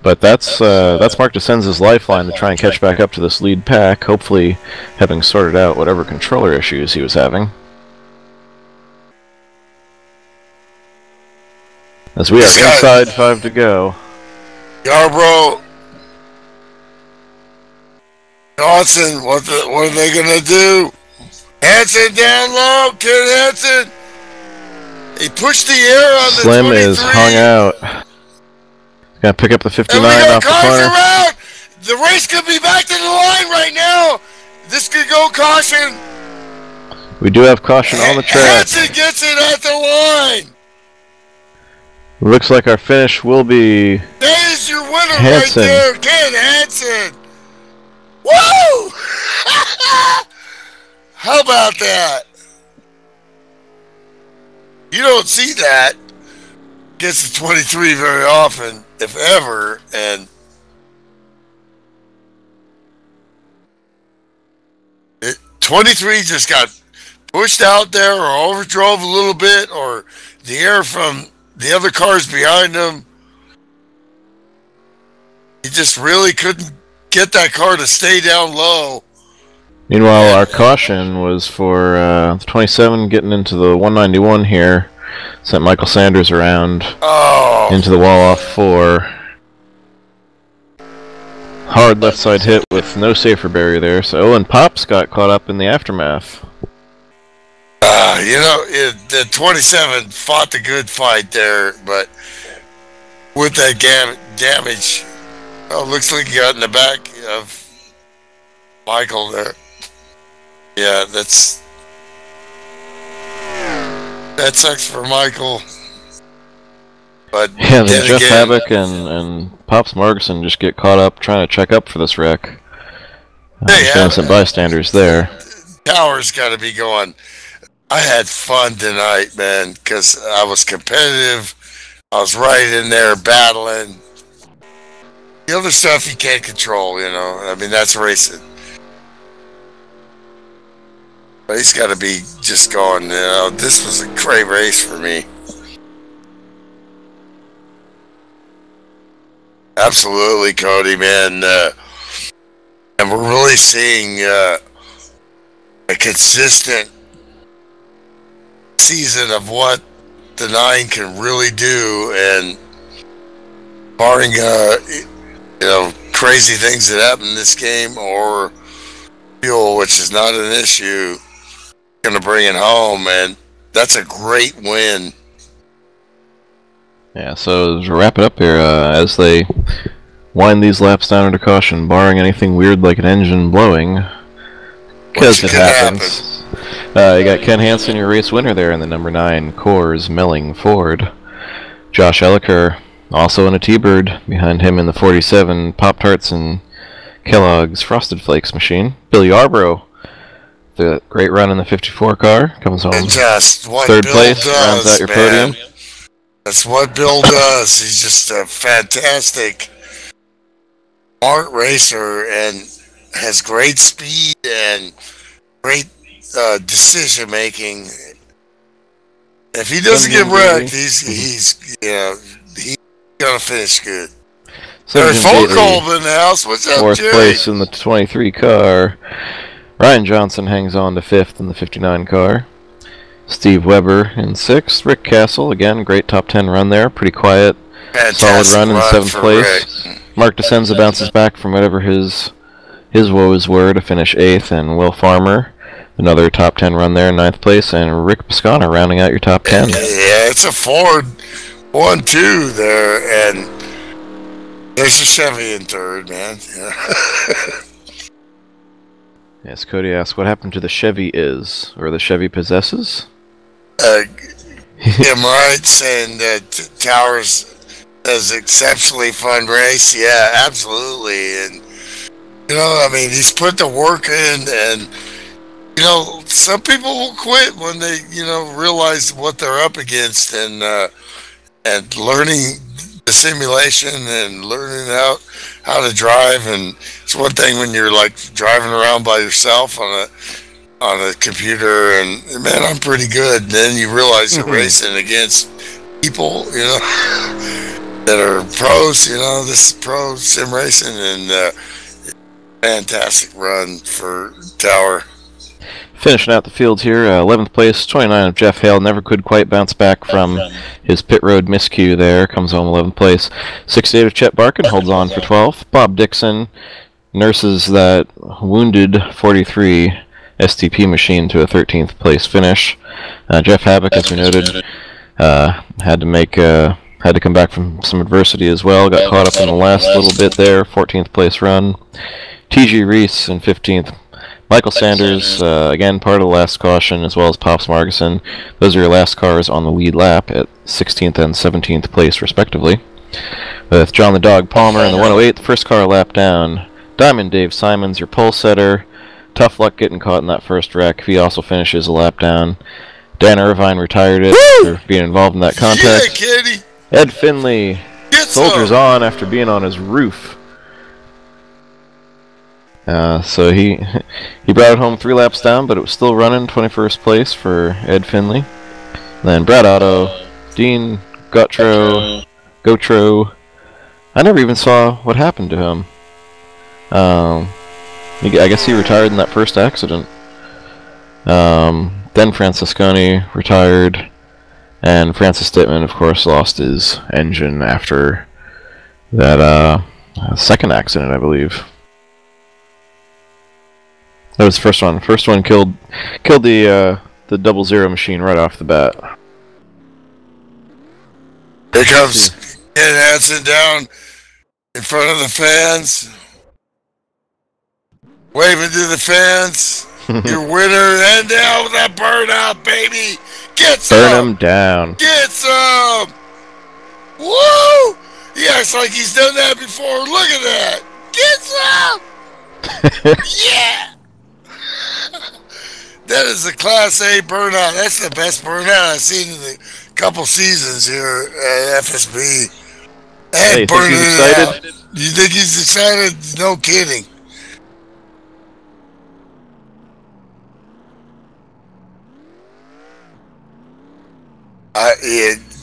But that's Mark DeSenza's lifeline to try and catch back up to this lead pack, hopefully having sorted out whatever controller issues he was having. As we are inside 5 to go. Yarbrough, Johnson, what are they gonna do? Hansen down low, Ken Hansen. He pushed the air on the Slim 23. is hung out. Gonna pick up the 59 off the corner. Around. The race could be back to the line right now. This could go caution. We do have caution on the track. Hansen gets it at the line. Looks like our finish will be That is your winner Hansen. right there, Ken Hansen. Woo! How about that? You don't see that. Gets the 23 very often, if ever, and 23 just got pushed out there or overdrove a little bit, or the air from the other cars behind him. He just really couldn't get that car to stay down low. Meanwhile, our caution was for the 27 getting into the 191 here. Sent Michael Sanders around into the wall off 4. Hard left side hit with no safer barrier there. So Owen Pops got caught up in the aftermath. You know, the 27 fought the good fight there, but with that damage, looks like he got in the back of Michael there. Yeah, that sucks for Michael. But yeah, then Jeff Havoc and Pops Margerson just get caught up trying to check up for this wreck. Innocent bystanders there. Tower's got to be going. I had fun tonight, man, because I was competitive. I was right in there battling. The other stuff you can't control, you know. I mean, that's racing. But he's got to be just going, you know, this was a great race for me. Absolutely, Cody, man. And we're really seeing a consistent season of what the 9 can really do, and barring crazy things that happen in this game or fuel, which is not an issue, going to bring it home, and that's a great win. Yeah, so to wrap it up here, as they wind these laps down under caution, barring anything weird like an engine blowing, because it happens. You got Ken Hansen, your race winner there in the number 9 Coors Milling Ford. Josh Elliker, also in a T-Bird, behind him in the 47 Pop-Tarts and Kellogg's Frosted Flakes machine. Billy Yarbrough, the great run in the 54 car, comes home Just what 3rd Bill place, does, rounds out your man. podium. That's what Bill does. He's just a fantastic smart racer and has great speed and great decision making. If he doesn't get wrecked, he's gonna finish good. There's phone call in the house. What's up, 4th Jerry? place in the 23 car. Ryan Johnson hangs on to 5th in the 59 car. Steve Weber in 6th. Rick Castle, again, great top 10 run there. Pretty quiet, solid run in 7th place. Rick. Mark DeSenza bounces back from whatever his woes were to finish 8th. And Will Farmer, another top 10 run there in 9th place. And Rick Piscana rounding out your top 10. Yeah, it's a Ford 1-2 there, and there's a Chevy in 3rd, man. Yeah. Yes, Cody asks, what happened to the Chevy is, or the Chevy possesses? Tim Wright saying that Towers does exceptionally fun race. Yeah, absolutely. And You know, I mean, he's put the work in, and you know, some people will quit when they, you know, realize what they're up against, and learning the simulation and learning how to drive. And it's one thing when you're like driving around by yourself on a computer, and man, I'm pretty good. And then you realize you're racing against people, you know, that are pros. You know, this is pro sim racing, and fantastic run for Tower. Finishing out the field here, 11th place, 29 of Jeff Hale. Never could quite bounce back from his pit road miscue there. Comes home 11th place. 68 of Chet Barkin holds on for 12th. Bob Dixon nurses that wounded 43 STP machine to a 13th place finish. Jeff Havoc, as we noted, had to come back from some adversity as well. Got caught up in the last little bit there. 14th place run. TG Reese in 15th. Michael Sanders, again, part of the last caution, as well as Pops Margison. Those are your last cars on the lead lap at 16th and 17th place, respectively. With John the Dog Palmer in the 108, the first car lap down. Diamond Dave Simons, your pole setter. Tough luck getting caught in that first wreck. He also finishes a lap down. Dan Irvine retired it for being involved in that contest. Yeah, Katie. Ed Finley soldiers on after being on his roof. So he brought it home 3 laps down, but it was still running. 21st place for Ed Finley. Then Brad Otto, Dean Gotro. I never even saw what happened to him. I guess he retired in that first accident. Then Francisconi retired, and Francis Dittman, of course, lost his engine after that second accident, I believe. That was the first one. First one killed the 00 machine right off the bat. Here comes Ken Hansen down in front of the fans, waving to the fans. Your winner, and down with that burnout, baby. Get some. Burn him down. Get some. Woo! He acts like he's done that before. Look at that. Get some. Yeah. That is a Class A burnout. That's the best burnout I've seen in a couple seasons here at FSB. And hey, you think he's excited? You think he's excited? No kidding.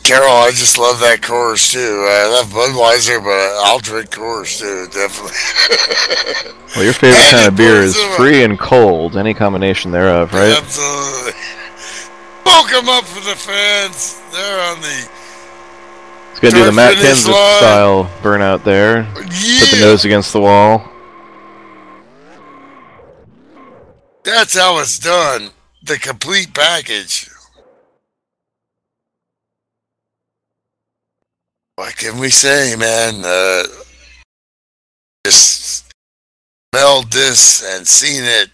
Carol, I just love that Coors too. I love Budweiser, but I'll drink Coors too, definitely. Well, your favorite kind of beer is free and cold, any combination thereof, right? Absolutely. Smoke them up for the fans. They're on the... It's going to do the Matt Kenseth style burnout there. Yeah. Put the nose against the wall. That's how it's done. The complete package. What can we say, man? Just smelled this and seen it